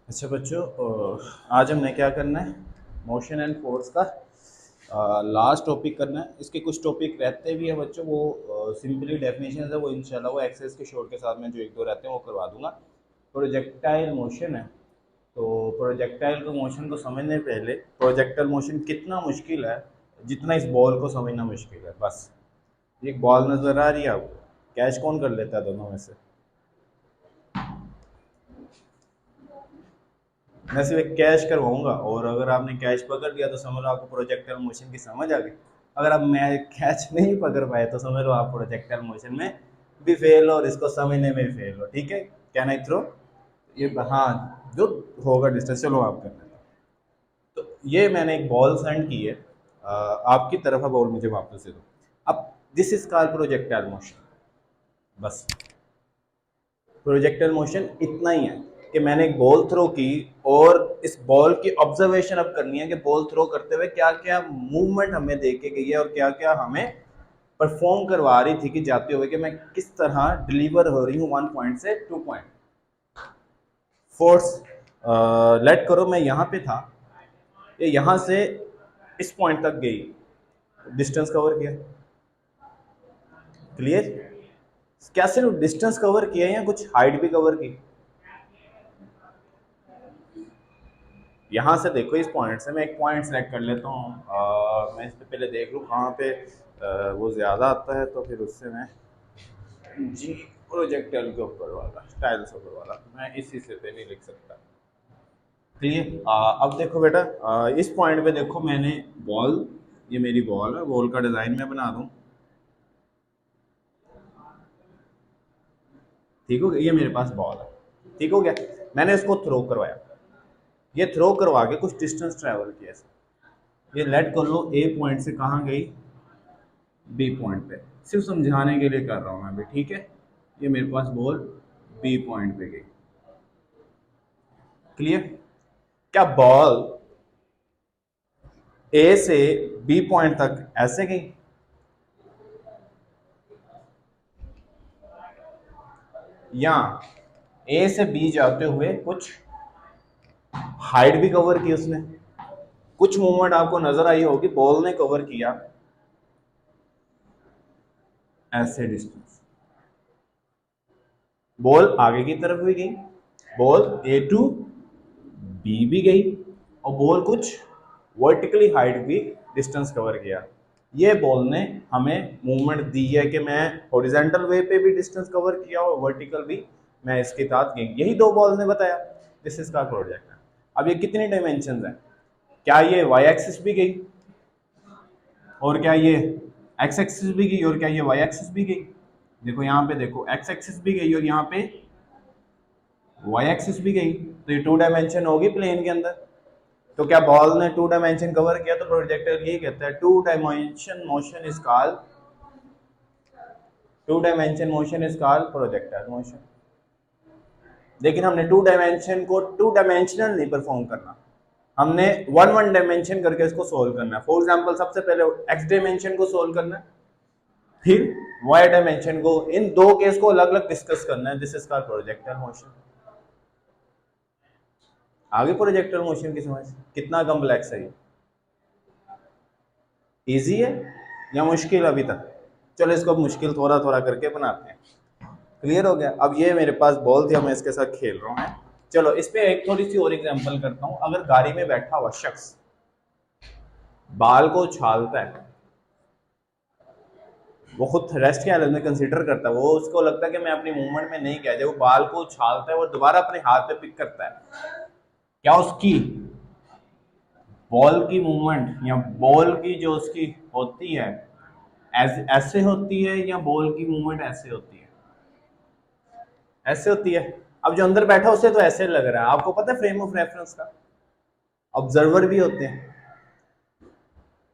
अच्छा बच्चों, आज हमने क्या करना है? मोशन एंड फोर्स का लास्ट टॉपिक करना है। इसके कुछ टॉपिक रहते भी हैं बच्चों, वो सिंपली डेफिनेशन है, वो इंशाल्लाह वो एक्सेस के शोर के साथ में जो एक दो रहते हैं वो करवा दूंगा। प्रोजेक्टाइल मोशन है, तो प्रोजेक्टाइल को मोशन को समझने से पहले प्रोजेक्टाइल मोशन कितना मुश्किल है जितना इस बॉल को समझना मुश्किल है। बस एक बॉल नज़र आ रही है आपको, कैच कौन कर लेता है दोनों में से? मैं सिर्फ एक कैच करवाऊंगा, और अगर आपने कैच पकड़ लिया तो समझ लो आपको प्रोजेक्टाइल मोशन की समझ आ गई। अगर आप मैं कैच नहीं पकड़ पाए तो समझ लो आप प्रोजेक्टाइल मोशन में भी फेल हो और इसको समझने में भी फेल हो। ठीक है, कैन आई थ्रो ये? हाँ, जो होगा डिस्टेंस, चलो आप कर लेते। तो ये मैंने एक बॉल सेंड की है आपकी तरफ, अब बॉल मुझे वापस दे दो। अब this is called projectile motion. बस प्रोजेक्टाइल मोशन इतना ही है कि मैंने एक बॉल थ्रो की, और इस बॉल की ऑब्जर्वेशन अब करनी है कि बॉल थ्रो करते हुए क्या क्या मूवमेंट हमें देखे गई है और क्या क्या हमें परफॉर्म करवा रही थी कि जाते हुए कि मैं किस तरह डिलीवर हो रही हूँ 1 पॉइंट से 2 पॉइंट। फोर्स लेट करो मैं यहाँ पे था, ये यहाँ से इस पॉइंट तक गई, डिस्टेंस कवर किया। क्लियर? क्या सिर्फ डिस्टेंस कवर किया या कुछ हाइट भी कवर की? यहाँ से देखो, इस पॉइंट से मैं एक पॉइंट सेलेक्ट कर लेता हूँ। मैं इस पे पहले देख लूँ कहाँ पे वो ज़्यादा आता है, तो फिर उससे मैं जी प्रोजेक्टाइल के ऊपर वाला, टाइल्स ऊपर वाला, मैं इसी से पे नहीं लिख सकता। क्लियर? अब देखो बेटा, इस पॉइंट पे देखो, मैंने बॉल, ये मेरी बॉल है, बॉल का डिज़ाइन मैं बना दूँ। ठीक हो गया? ये मेरे पास बॉल है, ठीक हो गया। मैंने इसको थ्रो करवाया, ये थ्रो करवा के कुछ डिस्टेंस ट्रैवल किया। ये लेट कर लो ए पॉइंट से कहाँ गई? बी पॉइंट पे। सिर्फ समझाने के लिए कर रहा हूँ मैं अभी, ठीक है। ये मेरे पास बॉल बी पॉइंट पे गई। क्लियर? क्या बॉल ए से बी पॉइंट तक ऐसे गई, या ए से बी जाते हुए कुछ हाइट भी कवर की उसने? कुछ मूवमेंट आपको नजर आई होगी, बॉल ने कवर किया ऐसे डिस्टेंस। बॉल आगे की तरफ भी गई, बॉल ए टू बी भी गई, और बॉल कुछ वर्टिकली हाइट भी डिस्टेंस कवर किया। ये बॉल ने हमें मूवमेंट दी है कि मैं हॉरिजेंटल वे पे भी डिस्टेंस कवर किया और वर्टिकल भी मैं इसके साथ गई। यही दो बॉल ने बताया। दिस इज का प्रोजेक्ट है। अब ये कितनी डायमेंशन है? क्या ये वाई एक्सिस भी गई, और क्या ये एक्स एक्सिस भी गई, और क्या ये वाई एक्सिस भी गई? देखो यहाँ पे, देखो एक्स एक्सिस भी गई और यहाँ पे वाई एक्सिस भी गई, तो ये 2 डायमेंशन होगी प्लेन के अंदर। तो क्या बॉल ने 2 डायमेंशन कवर किया? तो प्रोजेक्टर यही कहता है 2 dimension motion is called, 2 dimension motion is called projectile motion. लेकिन हमने 2 डायमेंशन को 2 डायमेंशनल नहीं परफॉर्म करना, हमने 1 1 डायमेंशन करके इसको सोल्व करना है। फॉर एग्जांपल, सबसे पहले एक्स डायमेंशन को सोल्व करना है, फिर वाई डायमेंशन को। इन दो केस को अलग अलग डिस्कस करना है। This is called projectile motion. आगे प्रोजेक्टाइल मोशन की समझ कितना कॉम्प्लेक्स है? इजी है या मुश्किल अभी तक? चलो इसको अब मुश्किल थोड़ा थोड़ा करके बनाते हैं। क्लियर हो गया? अब ये मेरे पास बॉल थी, अब मैं इसके साथ खेल रहा हूँ। चलो इस पे एक थोड़ी सी और एग्जांपल करता हूँ। अगर गाड़ी में बैठा हुआ शख्स बाल को उछालता है, वो खुद रेस्ट के हालत में कंसीडर करता है, वो उसको लगता है कि मैं अपनी मूवमेंट में नहीं गया, जब वो बाल को उछालता है वो दोबारा अपने हाथ पे पिक करता है, क्या उसकी बॉल की मूवमेंट या बॉल की जो उसकी होती है ऐसे होती है, या बॉल की मूवमेंट ऐसे होती है? ऐसे होती है। अब जो अंदर बैठा उसे तो ऐसे लग रहा है। आपको पता है फ्रेम ऑफ रेफरेंस का ऑब्जर्वर भी होते हैं।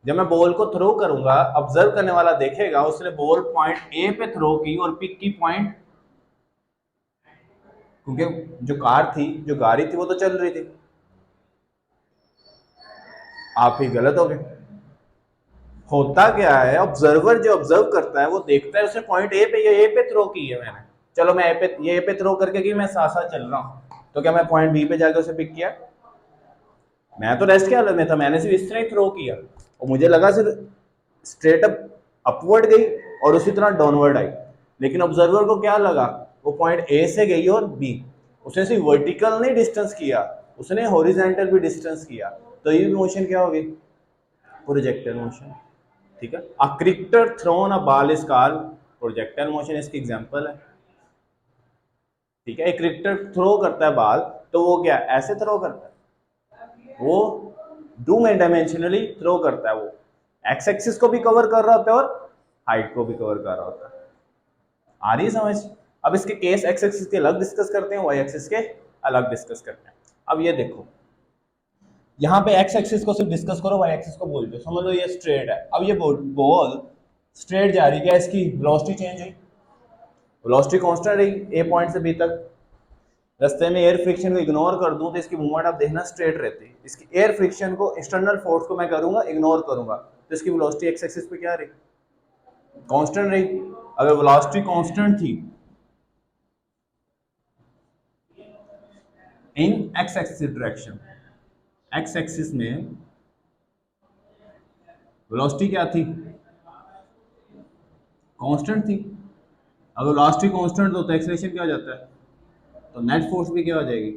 जब मैं बॉल को थ्रो करूंगा, ऑब्जर्व करने वाला देखेगा उसने बॉल पॉइंट ए पे थ्रो की और पिक की पॉइंट, क्योंकि जो कार थी, जो गाड़ी थी, वो तो चल रही थी। आप ही गलत हो गए। होता क्या है, ऑब्जर्वर जो ऑब्जर्व करता है वो देखता है उसने पॉइंट ए पे, ये ए पे थ्रो की है मैंने, चलो मैं ए पे, ये ए पे थ्रो करके कि मैं साथ साथ चल रहा हूँ, तो क्या मैं पॉइंट बी पे जाकर उसे पिक किया? मैं तो रेस्ट की हालत में था, मैंने सिर्फ इस तरह ही थ्रो किया और मुझे लगा सिर्फ स्ट्रेट अप अपवर्ड गई और उसी तरह डाउनवर्ड आई, लेकिन ऑब्जर्वर को क्या लगा वो पॉइंट ए से गई और बी, उसने सिर्फ वर्टिकल नहीं डिस्टेंस किया, उसने हॉरिजॉन्टल भी डिस्टेंस किया, तो ये मोशन क्या होगी? Projectile motion. ठीक है, a cricketer thrown a ball is called projectile motion, इसकी एग्जांपल है। ठीक है, एक क्रिकेटर थ्रो करता है बॉल, तो वो क्या ऐसे थ्रो करता है? वो टू डायमेंशनली थ्रो करता है, वो एक्स एक्सिस को भी कवर कर रहा होता है और हाइट को भी कवर कर रहा होता है। आ रही है समझ? अब इसके केस एक्स एक्सिस के अलग डिस्कस करते हैं, वाई एक्सिस के अलग डिस्कस करते हैं। अब ये देखो, यहाँ पे एक्स एक्सिस को सिर्फ डिस्कस करो, वाई एक्सिस को बोल दो, समझ लो ये स्ट्रेट है। अब ये बॉल स्ट्रेट जा रही है, क्या इसकी वेलोसिटी चेंज हुई? वेलोसिटी कांस्टेंट रही ए पॉइंट से बी तक। रास्ते में एयर फ्रिक्शन को इग्नोर कर दूं तो इसकी मूवमेंट आप देखना स्ट्रेट रहती है। इसकी एयर फ्रिक्शन को, एक्सटर्नल फोर्स को मैं करूंगा इग्नोर करूंगा, तो इसकी वेलोसिटी एक्स एक्सिस पे क्या रही? कांस्टेंट रही। अगर वेलोसिटी कांस्टेंट थी in x axis direction, x axis में वेलोसिटी क्या थी? कांस्टेंट थी। अगर वेलोसिटी कांस्टेंट हो तो एक्सेलरेशन क्या हो जाता है? तो नेट फोर्स भी क्या हो जाएगी?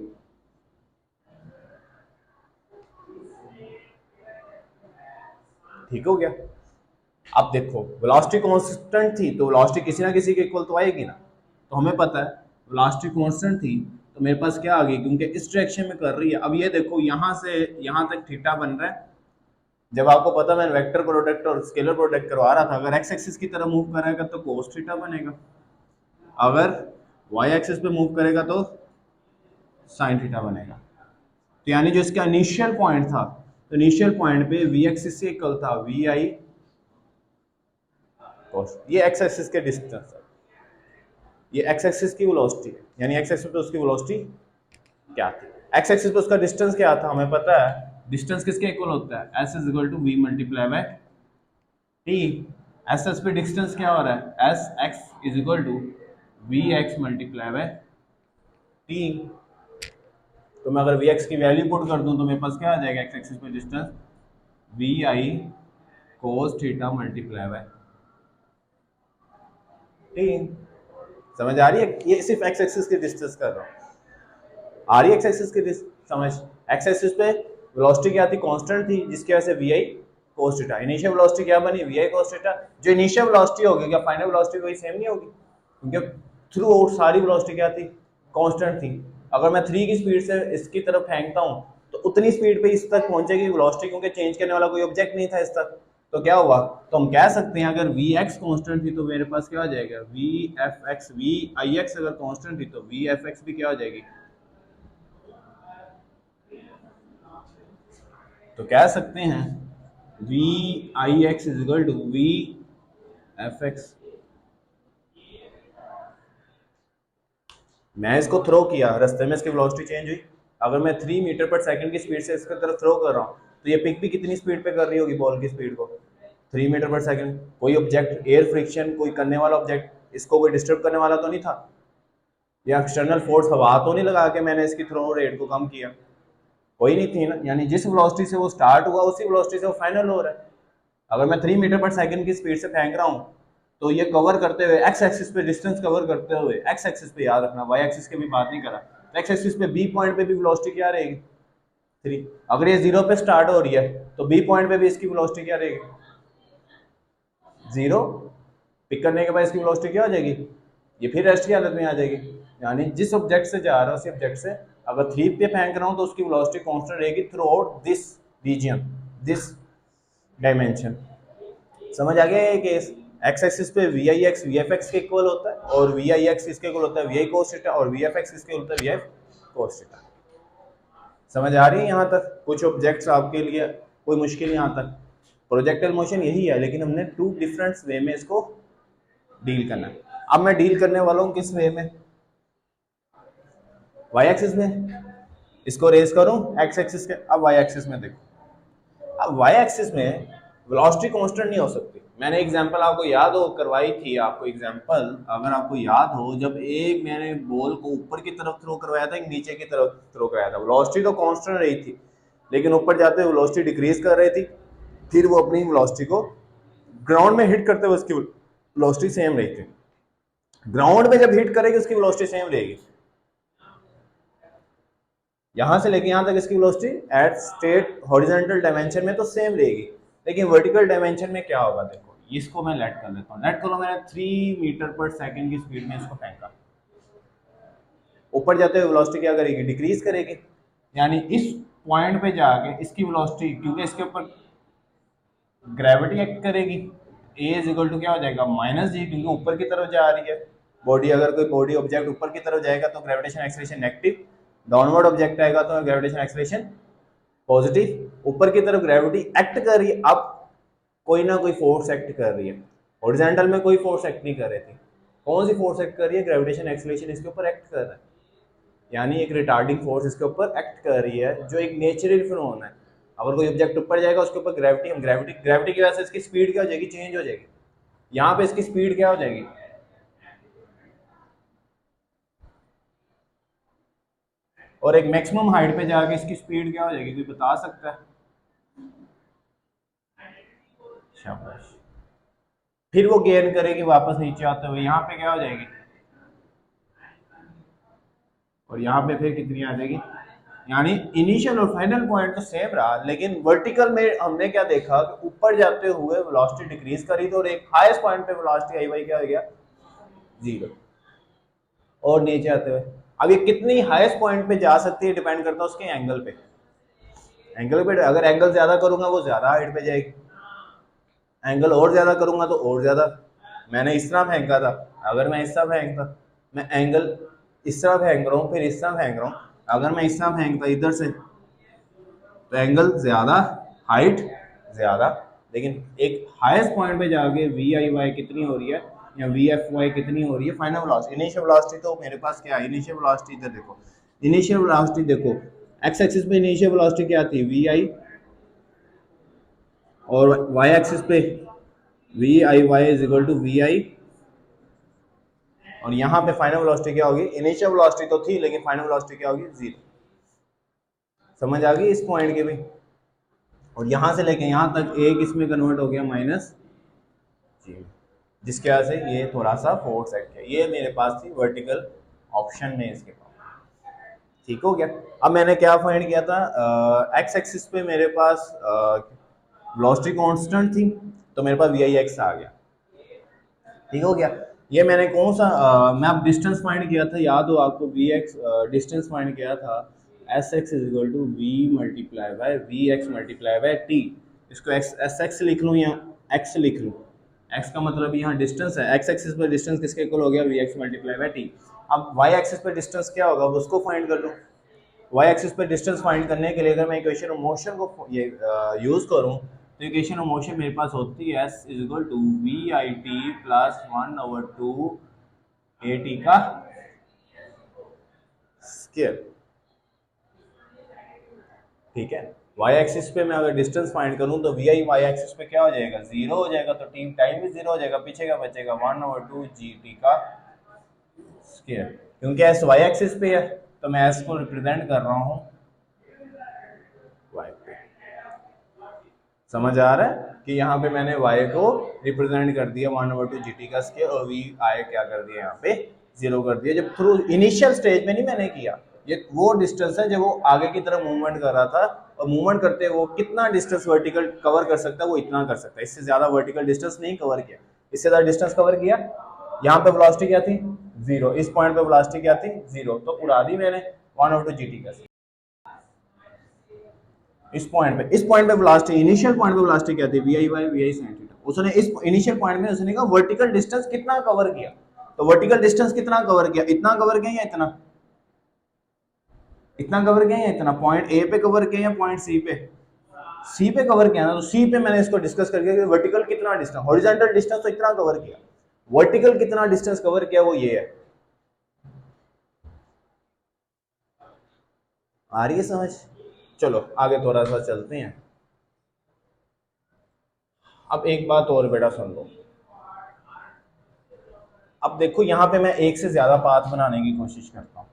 ठीक हो गया? अब देखो, वेलोसिटी कांस्टेंट थी तो वेलोसिटी किसी ना किसी के इक्वल तो आएगी ना, तो हमें पता है वेलोसिटी कांस्टेंट थी तो मेरे पास क्या आ गई, क्योंकि इस डायरेक्शन में कर रही है। अब ये देखो, यहाँ से यहाँ तक थीटा बन रहा है। जब आपको पता मैं वेक्टर प्रोडक्ट और स्केलर प्रोडक्ट करवा रहा था, अगर एक्स एक्सिस की तरफ मूव करेगा तो कोस थीटा बनेगा, अगर वाई एक्सिस पे मूव करेगा तो साइन थीटा बनेगा। तो यानी जो इसका इनिशियल पॉइंट था, तो इनिशियल पॉइंट पे वी एक्सिस से इक्वल था वी आई कॉस, ये एक्स एक्सिस के डिस्टेंस है, ये एक्स एक्सिस की वेलोसिटी है, यानी एक्स एक्सिस पे उसकी वेलोसिटी क्या थी? एक्स एक्सिस पे उसका डिस्टेंस क्या था? हमें पता है डिस्टेंस किसके इक्वल होता है? S is equal to V multiply by T. S S पे डिस्टेंस क्या हो रहा है? S x is equal to we x multiply by T. तो मैं अगर वी एक्स की वैल्यू पुट कर दूं तो मेरे पास क्या आ जाएगा? एक्स एक्सिस पे distance V I cos theta multiply by T. समझ आ रही है? ये सिर्फ एक्स एक्सिस की डिस्टेंस कर रहा हूँ। आ रही है एक्स एक्सिस की समझ? एक्स एक्सिस पे वेलोसिटी क्या थी? कांस्टेंट थी, जिसकी वजह से वी आई कोस थीटा। इनिशियल वेलोसिटी क्या बनी? वी आई कोस थीटा। जो इनिशियल वेलोसिटी होगी क्या फाइनल वेलोसिटी कोई सेम नहीं होगी? क्योंकि थ्रू आउट सारी वेलोसिटी क्या थी? कांस्टेंट थी। अगर मैं 3 की स्पीड से इसकी तरफ फेंकता हूँ तो उतनी स्पीड पे इस तक पहुंचेगी वेलोसिटी, क्योंकि चेंज करने वाला कोई ऑब्जेक्ट नहीं था इस तक। तो क्या हुआ? तो हम कह सकते हैं अगर वी एक्स कॉन्स्टेंट थी तो मेरे पास क्या हो जाएगा? V F X, V I X अगर कॉन्स्टेंट थी तो वी एफ एक्स भी क्या हो जाएगी? तो कह सकते हैं V I X is equal to V F X. मैं इसको थ्रो किया, रास्ते में इसकी वेलोसिटी चेंज हुई। अगर मैं 3 मीटर पर सेकंड की स्पीड से इसकी तरफ थ्रो कर रहा हूँ तो ये पिक भी कितनी स्पीड पे कर रही होगी बॉल की स्पीड को? 3 मीटर पर सेकंड। कोई ऑब्जेक्ट, एयर फ्रिक्शन, कोई करने वाला ऑब्जेक्ट इसको कोई डिस्टर्ब करने वाला तो नहीं था, या एक्सटर्नल फोर्स हवा तो नहीं लगा के मैंने इसकी थ्रो रेट को कम किया? कोई नहीं थी ना, यानी जिस वेलोसिटी से वो स्टार्ट हुआ उसी वेलोसिटी से वो फाइनल हो रहा है। अगर मैं 3 मीटर पर सेकंड की स्पीड से फेंक रहा हूँ तो ये कवर करते हुए एक्स एक्सिस पे डिस्टेंस कवर करते हुए, एक्स एक्सिस पे याद रखना, वाई एक्सिस की भी बात नहीं करा, तो एक्स एक्सिस पे बी पॉइंट पे भी वेलोसिटी क्या रहेगी? 3। अगर ये 0 पे स्टार्ट हो रही है तो बी पॉइंट पे भी इसकी वेलोसिटी क्या रहेगी? 0। पिक करने के बाद इसकी वेलोसिटी क्या हो जाएगी? ये फिर रेस्ट की हालत में आ जाएगी। यानी जिस ऑब्जेक्ट से जा रहा है उसी ऑब्जेक्ट से अगर 3 पे फेंक रहा हूँ तो उसकी वेलोसिटी कांस्टेंट रहेगी throughout this region, this dimension. समझ आ गया ये केस? एक्स एक्सिस पे we I X V F X के इक्वल होता है और वी आई एक्स किसके इक्वल होता है? वी आई कोस थीटा। और वी एफ एक्स किसके इक्वल होता है? V F cos theta. समझ आ रही है यहाँ तक? कुछ ऑब्जेक्ट्स आपके लिए कोई मुश्किल यहाँ तक? प्रोजेक्टाइल मोशन यही है, लेकिन हमने 2 डिफरेंट वे में इसको डील करना है। अब मैं डील करने वाला हूँ किस वे में? वाई एक्सिस में। इसको रेस करूँ एक्स एक्सिस के, अब वाई एक्सिस में देखो। अब वाई एक्सिस में वेलोसिटी कांस्टेंट नहीं हो सकती। मैंने एग्जांपल आपको याद हो करवाई थी, आपको एग्जांपल अगर आपको याद हो, जब एक मैंने बॉल को ऊपर की तरफ थ्रो करवाया था, एक नीचे की तरफ थ्रो कराया था, वेलोसिटी तो कांस्टेंट रही थी, लेकिन ऊपर जाते हुए वेलोसिटी डिक्रीज कर रही थी, फिर वो अपनी वेलोसिटी को ग्राउंड में हिट करते हुए उसकी वेलोसिटी सेम रही थी। ग्राउंड में जब हिट करेगी उसकी वेलोसिटी सेम रहेगी, यहां से लेके यहां तक इसकी velocity at state horizontal dimension में तो सेम रहेगी, लेकिन वर्टिकल डायमेंशन में क्या होगा, देखो इसको मैं लेट कर देता हूँ, लेट करो मैंने 3 मीटर पर सेकंड की स्पीड में इसको फेंका, ऊपर जाते हुए वेलोसिटी क्या करेगी, डिक्रीज करेगी, यानी इस पॉइंट पे जाके इसकी वेलोसिटी, क्योंकि इसके ऊपर ग्रेविटी एक्ट करेगी, ए इज इक्वल टू क्या हो जाएगा, माइनस जी, क्योंकि ऊपर की तरफ जा रही है बॉडी, अगर कोई बॉडी ऑब्जेक्ट ऊपर की तरफ जाएगा तो gravitation acceleration negative, downward object आएगा तो ग्रेविटेशन एक्सेलरेशन पॉजिटिव। ऊपर की तरफ ग्रेविटी एक्ट कर रही है, अब कोई ना कोई फोर्स एक्ट कर रही है, हॉरिजॉन्टल में कोई फोर्स एक्ट नहीं कर रही थी, कौन सी फोर्स एक्ट कर रही है, ग्रेविटेशन एक्सेलरेशन इसके ऊपर एक्ट कर रहा है, यानी एक रिटार्डिंग फोर्स इसके ऊपर एक्ट कर रही है, जो एक नेचुरल फिनोमेना है। अगर कोई ऑब्जेक्ट ऊपर जाएगा उसके ऊपर ग्रेविटी, हम ग्रेविटी की वजह से इसकी स्पीड क्या हो जाएगी, चेंज हो जाएगी, यहाँ पे इसकी स्पीड क्या हो जाएगी, और एक मैक्सिमम हाइट पे जाके इसकी स्पीड क्या हो जाएगी, कोई बता सकता है, शाबाश। फिर वो गेन करेगी वापस नीचे आते हुए, यहाँ पे क्या हो जाएगी, और यहाँ पे फिर कितनी आ जाएगी, यानी इनिशियल और फाइनल पॉइंट तो सेम रहा, लेकिन वर्टिकल में हमने क्या देखा कि ऊपर जाते हुए वेलोसिटी डिक्रीज करी, तो और एक हाईएस्ट पॉइंट पे वेलोसिटी आई वाई क्या हो गया, जीरो, और नीचे आते हुए अब ये कितनी हाईएस्ट पॉइंट पे जा सकती है, डिपेंड करता है उसके एंगल पे, एंगल पे अगर एंगल ज्यादा करूंगा वो ज्यादा हाइट पे जाएगी, एंगल और ज्यादा करूंगा तो और ज्यादा, मैंने इस तरह फेंका था, अगर मैं इस तरह फेंकता, मैं एंगल इस तरह फेंक रहा हूँ, फिर इस तरह फेंक रहा हूँ, अगर मैं इस तरह फेंकता इधर से तो एंगल ज्यादा, हाइट ज्यादा, लेकिन एक हाईएस्ट पॉइंट पे जाके वी आई वाई कितनी हो रही है, या वी एफ वाई कितनी हो रही है, फाइनल वेलोसिटी, इनिशियल वेलोसिटी तो मेरे पास क्या है, इनिशियल वेलोसिटी इधर देखो, इनिशियल वेलोसिटी देखो, एक्स एक्सिस पे इनिशियल वेलोसिटी क्या थी, वी आई, और वाई एक्सिस पे we I Y is equal to we i, और यहाँ पे फाइनल वेलोसिटी क्या होगी, इनिशियल वेलोसिटी तो थी लेकिन फाइनल वेलोसिटी क्या होगी, जीरो। समझ आ गई इस पॉइंट की भी, और यहां से लेके यहां तक एक इसमें कन्वर्ट हो गया माइनस जी, जिसकी वजह से ये थोड़ा सा फोर्स एक्ट है, ये मेरे पास थी वर्टिकल ऑप्शन में इसके पास, ठीक हो गया। अब मैंने क्या फाइंड किया था, एक्स एक्सिस पे मेरे पास वेलोसिटी कांस्टेंट थी, तो मेरे पास वी आई एक्स आ गया, ठीक हो गया। ये मैंने कौन सा मैं अब डिस्टेंस फाइंड किया था, याद हो आपको, वी एक्स डिस्टेंस फाइंड किया था, S x is equal to V multiply by V x multiply by T, इसको एक्स एस एक्स लिख लूँ या एक्स लिख लूँ, एक्स का मतलब यहाँ डिस्टेंस है, एक्स एक्सिस पर डिस्टेंस किसके इक्वल हो गया, V x multiply by T. अब वाई एक्सिस पर डिस्टेंस क्या होगा, अब उसको फाइंड कर लूँ, वाई एक्सिस पे डिस्टेंस फाइंड करने के लिए अगर मैं इक्वेशन ऑफ मोशन को ये यूज करूं, तो इक्वेशन ऑफ मोशन मेरे पास होती है S is equal to we I T plus 1/2 A T का स्क्वायर, ठीक है। वाई एक्सिस पे मैं अगर डिस्टेंस फाइंड करूं तो वी आई वाई एक्सिस पे क्या हो जाएगा, जीरो हो जाएगा, तो टी टाइम भी जीरो हो जाएगा, पीछे क्या बचेगा, 1/2 जी टी का स्क्वायर, क्योंकि एस वाई एक्सिस पे है तो मैं एस को रिप्रेजेंट कर रहा हूँ वाई पे। समझ आ रहा है कि यहाँ पे मैंने y को रिप्रेजेंट कर दिया 1/2 जी टी का स्क्वायर, और v आई क्या कर दिया यहाँ पे जीरो कर दिया, जब थ्रू इनिशियल स्टेज में नहीं मैंने किया, ये वो डिस्टेंस है जब वो आगे की तरफ मूवमेंट कर रहा था, और मूवमेंट करते हुए वो कितना डिस्टेंस वर्टिकल कवर कर सकता है, वो इतना कर सकता है, इससे ज्यादा वर्टिकल डिस्टेंस नहीं कवर किया, इससे ज्यादा डिस्टेंस कवर किया, यहाँ पे वेलोसिटी क्या थी, जीरो, इस पॉइंट पे वेलोसिटी क्या थी, जीरो, तो उड़ा दी मैंने 1/2 जी टी का, इस पॉइंट पे वेलोसिटी, इनिशियल पॉइंट पे वेलोसिटी क्या थी, we I by V I sine theta, उसने इस इनिशियल पॉइंट में उसने कहा वर्टिकल डिस्टेंस कितना कवर किया, तो वर्टिकल डिस्टेंस कितना कवर किया, इतना कवर किया या इतना, इतना कवर किया या इतना, पॉइंट ए पे कवर किया या पॉइंट सी पे, सी पे कवर किया ना, तो सी पे मैंने इसको डिस्कस करके कि वर्टिकल कितना डिस्टेंस, हॉरिजॉन्टल डिस्टेंस तो इतना कवर किया, वर्टिकल कितना डिस्टेंस कवर किया वो ये है, आ रही है समझ। चलो आगे थोड़ा सा चलते हैं। अब एक बात और बेटा सुन लो। अब देखो यहाँ पे मैं एक से ज्यादा पाथ बनाने की कोशिश करता हूँ,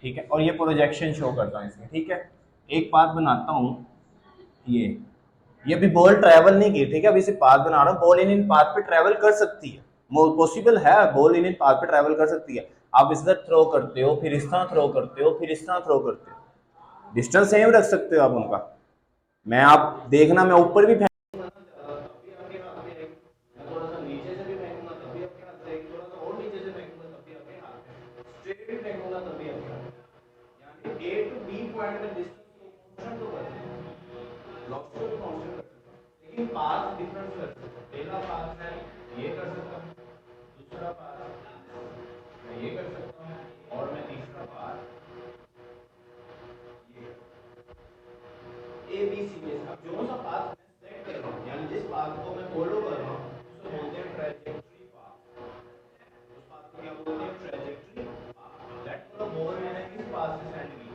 ठीक है, और ये प्रोजेक्शन शो करता हूँ इसकी, ठीक है। एक पाथ बनाता हूँ, ये भी बॉल ट्रैवल नहीं की, ठीक है, अभी सिर्फ पाथ बना रहा हूँ। बॉल इन पाथ पे ट्रैवल कर सकती है, पॉसिबल है, बॉल इन पाथ पे ट्रैवल कर सकती है। आप इस तरह थ्रो करते हो, फिर इस तरह थ्रो करते हो, फिर इस तरह थ्रो करते हो, डिस्टेंस सेम रख सकते हो आप उनका। मैं आप देखना, मैं ऊपर भी लेकिन पाथ डिफरेंट कर सकता हूं। पहला पाथ मैं ये कर सकता हूँ, दूसरा पाथ मैं ये कर सकता हूँ, और मैं तीसरा पाथ ये ए बी सी में। अब जो सा पाथ मैं सेलेक्ट कर रहा हूँ, यानी जिस पाथ को मैं फॉलो कर रहा हूँ, उसे बोलते हैं ट्रैजेक्टरी पाथ। उस पाथ को क्या बोलते हैं? Trajectory path. Let's suppose ball मैंने इस पाथ से सेंड की,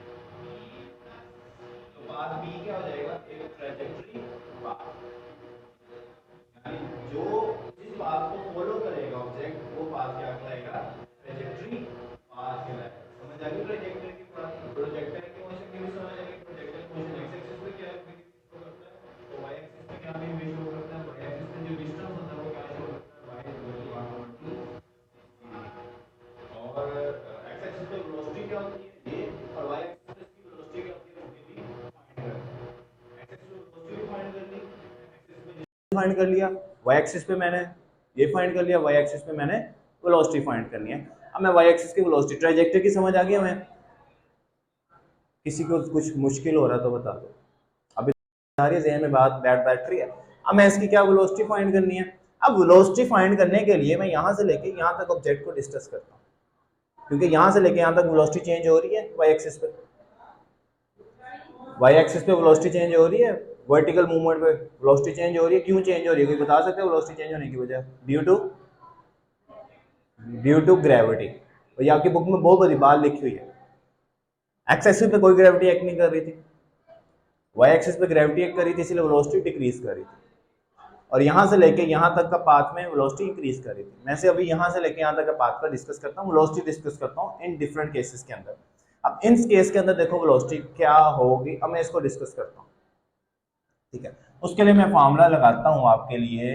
तो पाथ बी क्या हो जाएगा? एक ट्रैजेक्टरी पाथ। जो जिस पाथ को फॉलो करेगा ऑब्जेक्ट, वो पाथ क्या कहलाएगा? ट्रैजेक्टरी पाथ कहलाएगा। समझ आ गई ट्रैजेक्टरी की बात? प्रोजेक्टर की मोशन की भी समझ आ गई। प्रोजेक्टर की मोशन एक्स एक्सिस पे क्या शो करता है, तो वाई एक्सिस पे क्या भी शो करता है। वाई एक्सिस पे जो डिस्टेंस होता है वो क्या शो करता है? वाई इक्वल टू और एक्स एक्सिस पे वेलोसिटी क्या होती है? ये, और वाई एक्सिस पे इसकी वेलोसिटी क्या होती है? वो भी फाइंड करना है। एक्स एक्सिस पे वेलोसिटी भी फाइंड कर ली, फाइंड कर लिया, वाई एक्सिस पे मैंने ये फाइंड कर लिया, वाई एक्सिस पे मैंने वेलोसिटी फाइंड करनी है। अब मैं वाई एक्सिस की वेलोसिटी, ट्रैजेक्टरी की समझ आ गई हमें? किसी को कुछ मुश्किल हो रहा तो बता दो। अभी सारी ज़हन में बात बैठ रही है। अब मैं इसकी क्या वेलोसिटी फाइंड करनी है। अब वेलोसिटी फाइंड करने के लिए मैं यहाँ से लेके यहाँ तक ऑब्जेक्ट को डिस्कस करता हूँ, क्योंकि यहाँ से लेके यहाँ तक वेलोसिटी चेंज हो रही है वाई एक्सिस पे। वाई एक्सिस पे वेलोसिटी चेंज हो रही है, वर्टिकल मूवमेंट पे वेलोसिटी चेंज हो रही है। क्यों चेंज हो रही है, कोई बता सकते हैं वेलोसिटी चेंज होने की वजह? Due to gravity. और ये आपकी बुक में बहुत बड़ी बात लिखी हुई है। एक्स एक्सिस पे कोई ग्रेविटी एक्ट नहीं कर रही थी, वाई एक्सिस पे ग्रेविटी एक्ट कर रही थी, इसलिए वेलोसिटी डिक्रीज कर रही थी। और यहाँ से लेके यहाँ तक का पाथ में वेलोसिटी इंक्रीज कर रही थी। मैं से अभी यहाँ से लेके यहाँ तक का पाथ का डिस्कस करता हूँ, वेलोसिटी डिस्कस करता हूँ इन डिफरेंट केसेस के अंदर। अब इन केस के अंदर देखो वेलोसिटी क्या होगी, अब मैं इसको डिस्कस करता हूँ, ठीक है। उसके लिए मैं फॉर्मूला लगाता हूँ आपके लिए,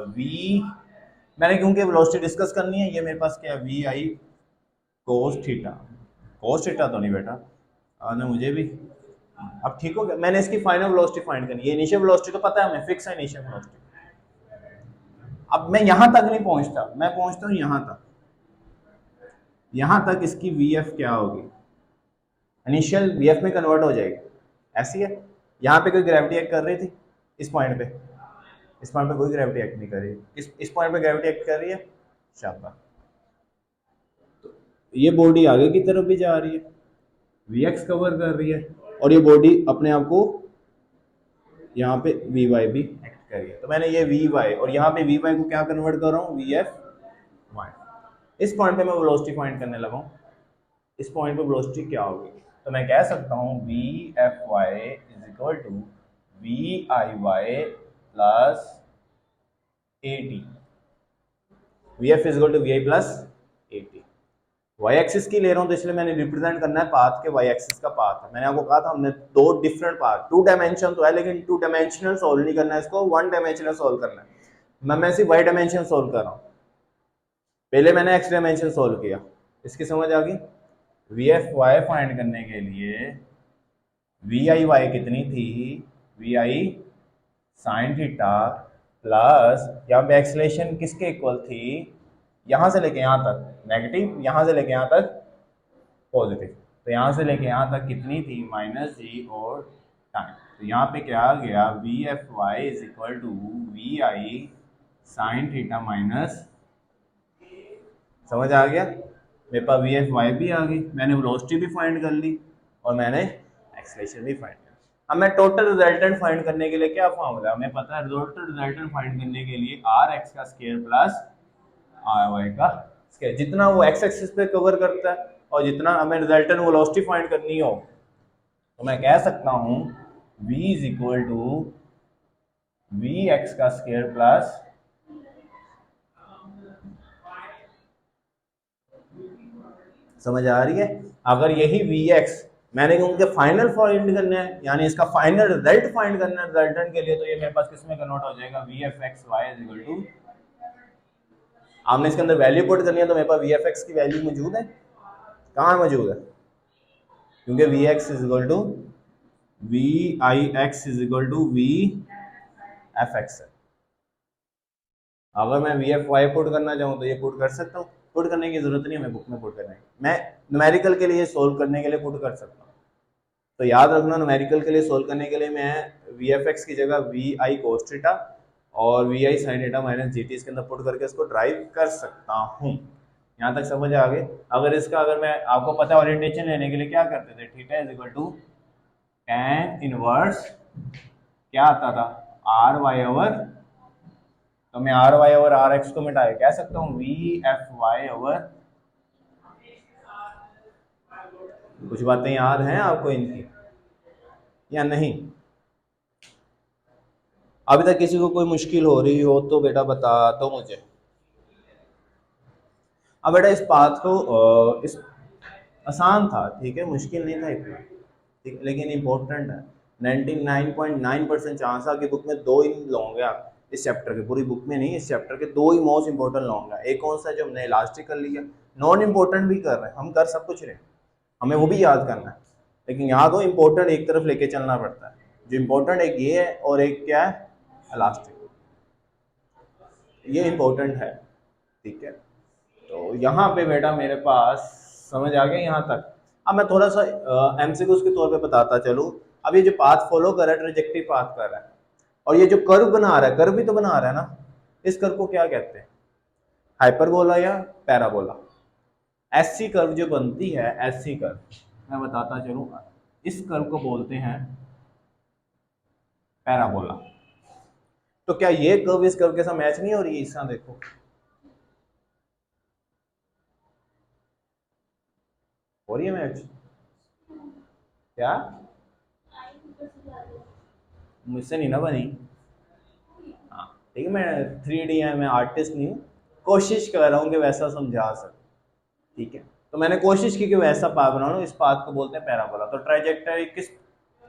वी, मैंने क्योंकि वेलोसिटी डिस्कस करनी है, ये मेरे पास क्या है? वी आई कोस थीटा। कोस थीटा तो नहीं बेटा, ना मुझे भी। अब ठीक हो गया, मैंने इसकी फाइनल वेलोसिटी फाइंड करनी है। इनिशियल वेलोसिटी तो पता है हमें, फिक्स है इनिशियल वेलोसिटी। अब मैं यहां तक नहीं पहुंचता, मैं पहुंचता हूं यहां तक। यहां तक इसकी वी एफ क्या होगी? इनिशियल वी एफ में कन्वर्ट हो जाएगी, ऐसी है। यहाँ पे कोई ग्रेविटी एक्ट कर रही थी इस पॉइंट पे? इस पॉइंट पे कोई ग्रेविटी एक्ट नहीं कर रही। इस पॉइंट पे ग्रेविटी एक्ट कर रही है, शाबाश। तो ये बॉडी आगे की तरफ भी जा रही है, वी एक्स कवर कर रही है, और ये बॉडी अपने आप को यहाँ पे वी वाई भी एक्ट कर रही है। तो मैंने ये वी वाई और यहाँ पे वी वाई को क्या कन्वर्ट कर रहा हूँ? V F Y. इस पॉइंट पे मैं वेलोसिटी फाइंड करने लगा हूँ। इस पॉइंट पे वेलोसिटी क्या होगी? तो मैं कह सकता हूँ V F Y is equal to we I Y plus A T. V F is equal to we I plus A T. Y axis की ले रहा हूँ तो इसलिए मैंने रिप्रेजेंट करना है पाथ के वाई एक्सिस का पाथ है। मैंने आपको कहा था हमने दो डिफरेंट पाथ, टू डायमेंशन तो है लेकिन टू डायमेंशनल सोल्व नहीं करना है इसको, वन डायमेंशनल सोल्व करना है। मैं सिर्फ वाई डायमेंशन सोल्व कर रहा हूँ, पहले मैंने एक्स डायमेंशन सोल्व किया। इसकी समझ आ गई? वी एफ वाई फाइंड करने के लिए वी आई वाई कितनी थी? We I sine theta plus यहाँ पे एक्सलेशन किसके इक्वल थी? यहाँ से लेके यहाँ तक नेगेटिव, यहाँ से लेके यहाँ तक पॉजिटिव। तो यहाँ से लेके यहाँ तक कितनी थी? माइनस जी और टाइम। तो यहाँ पे क्या आ गया? V F Y is equal to we I sine theta minus, समझ आ गया? मेरे पास वी एफ वाई भी आ गई, मैंने वेलोसिटी भी फाइंड कर ली और मैंने एक्सलेशन भी फाइंड कर ली। अब मैं टोटल रिजल्टेंट फाइंड करने के लिए क्या फॉर्मूला, हमें पता है टोटल रिजल्टेंट फाइंड करने के लिए आर एक्स का स्क्वायर प्लस आर वाई का स्क्वायर। जितना वो एक्स एक्सिस पे कवर करता है और जितना हमें रिजल्टेंट वेलोसिटी फाइंड करनी हो, तो मैं कह सकता हूँ v is equal to we X का स्क्वायर प्लस समझ आ रही है। अगर यही वी एक्स मैंने उनके फाइनल फाइंड करने हैं, यानी इसका फाइनल रिजल्ट फाइंड करना है रिजल्टेंट के लिए, तो ये मेरे पास किसमें कन्वर्ट हो जाएगा, V F X Y is equal to, आपने इसके अंदर वैल्यू पुट करनी है तो मेरे पास वी एफ एक्स की वैल्यू मौजूद है, कहाँ मौजूद है, क्योंकि V X is equal to we I X is equal to V F X है। अगर मैं वी एफ वाई पुट करना चाहूँ तो ये पुट कर सकता हूँ, पुट करने की जरूरत नहीं है, मैं बुक में पुट करने की, मैं न्यूमेरिकल के लिए सोल्व करने के लिए पुट कर सकता हूँ। तो याद रखना न्यूमेरिकल के लिए सोल्व करने के लिए मैं वी एफ एक्स की जगह वी आई कोस थीटा और we I sine theta minus G T इसके अंदर पुट करके इसको ड्राइव कर सकता हूँ। यहाँ तक समझ आ गए। अगर मैं आपको पता है ओरिएंटेशन लेने के लिए क्या करते थे, theta is equal to tan inverse क्या आता था, आर वाई ओवर, तो मैं R Y over R X को मिटाए कह सकता हूँ वी एफ वाई ओवर, कुछ बातें याद हैं आपको इनकी या नहीं, अभी तक किसी को कोई मुश्किल हो रही हो तो बेटा बता दो मुझे। अब बेटा इस बात को इस आसान था, ठीक है, मुश्किल नहीं था इतना, ठीक, लेकिन इम्पोर्टेंट है। 99.9% चांस है कि बुक में दो ही लॉन्ग है, इस चैप्टर के, पूरी बुक में नहीं, इस चैप्टर के दो ही मोस्ट इंपॉर्टेंट लॉन्ग है। एक कौन सा है जो हमने इलास्टिक कर लिया, नॉन इम्पोर्टेंट भी कर रहे हैं हम, कर सब कुछ रहे, हमें वो भी याद करना है, लेकिन याद हो इम्पोर्टेंट एक तरफ लेके चलना पड़ता है। जो इम्पोर्टेंट एक ये है और एक क्या है, इलास्टिक, ये इम्पोर्टेंट है, ठीक है। तो यहाँ पे बेटा मेरे पास समझ आ गया यहाँ तक। अब मैं थोड़ा सा एमसीक्यूज के तौर पे बताता चलूँ। अब ये जो पाथ फॉलो कर रहा है ट्रेजेक्टरी पाथ कर रहा है, और ये जो कर्व बना रहा है, कर्व भी तो बना रहा है ना, इस कर्व को क्या कहते हैं, हाइपरबोला या पैराबोला। ऐसी कर्व जो बनती है, ऐसी कर्व मैं बताता चलूँ, इस कर्व को बोलते हैं पैराबोला। तो क्या ये कर्व इस कर्व के साथ मैच नहीं हो रही है, इस तरह देखो, हो रही है मैच, क्या मुझसे नहीं ना बनी, हाँ ठीक है, मैं 3D है, मैं आर्टिस्ट नहीं हूँ, कोशिश कर रहा हूँ कि वैसा समझा सकूँ, ठीक है। तो मैंने कोशिश की कि वैसा पाथ बनाऊँ, इस पाथ को बोलते हैं पैराबोला। तो ट्राइजेक्टरी किस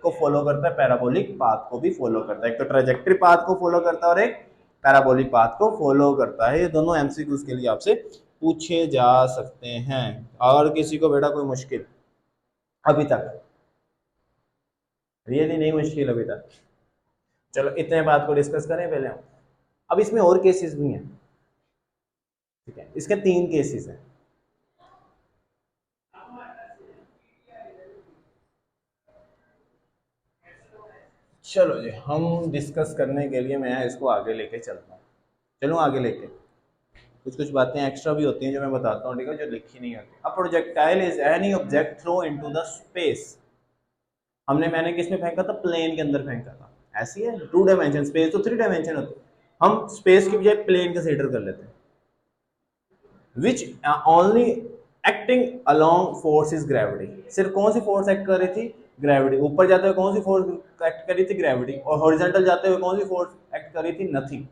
को फॉलो करता है, पैराबोलिक पाथ को भी फॉलो करता है, एक तो ट्राइजेक्टरी पाथ को फॉलो करता है और एक पैराबोलिक पाथ को फॉलो करता है। ये दोनों एमसीक्यूज के लिए आपसे पूछे जा सकते हैं। और किसी को बेटा कोई मुश्किल अभी तक, रियली नहीं मुश्किल अभी तक, चलो इतने बात को डिस्कस करें पहले हम। अब इसमें और केसेस भी हैं, ठीक है, इसके 3 केसेस हैं। चलो जी, हम डिस्कस करने के लिए मैं इसको आगे लेके चलता हूँ, चलो आगे लेके, कुछ कुछ बातें एक्स्ट्रा भी होती हैं जो मैं बताता हूँ, ठीक है, जो लिखी नहीं होती। अब projectile is any object throw into the space, मैंने किस में फेंका था, प्लेन के अंदर फेंका था, ऐसी है 2 डायमेंशन, स्पेस तो 3 डायमेंशन होती है, हम स्पेस की बजाय प्लेन कंसीडर कर लेते हैं। Which only acting along force is gravity, सिर्फ कौन सी फोर्स एक्ट कर रही थी, ग्रेविटी। ऊपर जाते हुए कौन सी फोर्स एक्ट कर रही थी, ग्रेविटी। और हॉरिजॉन्टल जाते हुए कौन सी फोर्स एक्ट कर रही थी, नथिंग।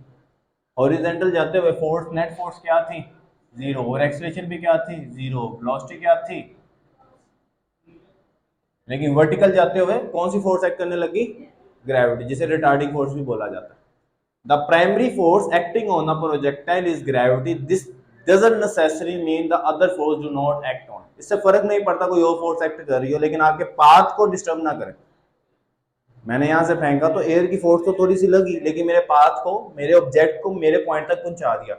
हॉरिजॉन्टल जाते हुए फोर्स, नेट फोर्स क्या थी, जीरो, और एक्सेलरेशन भी क्या थी, जीरो, वेलोसिटी क्या थी। लेकिन वर्टिकल जाते हुए कौन सी फोर्स एक्ट करने लगी, ग्रेविटी, जिसे रिटार्डिंग फोर्स भी बोला जाता है। The primary force acting on a projectile is gravity. This doesn't necessarily mean the other force do not act on. इससे फर्क नहीं पड़ता कोई और फोर्स एक्ट कर रही हो, लेकिन आपके पाथ को डिस्टर्ब ना करे। मैंने यहां से फेंका तो एयर की फोर्स तो थोड़ी सी लगी, लेकिन मेरे पाथ को, मेरे ऑब्जेक्ट को मेरे पॉइंट तक पहुंचा दिया।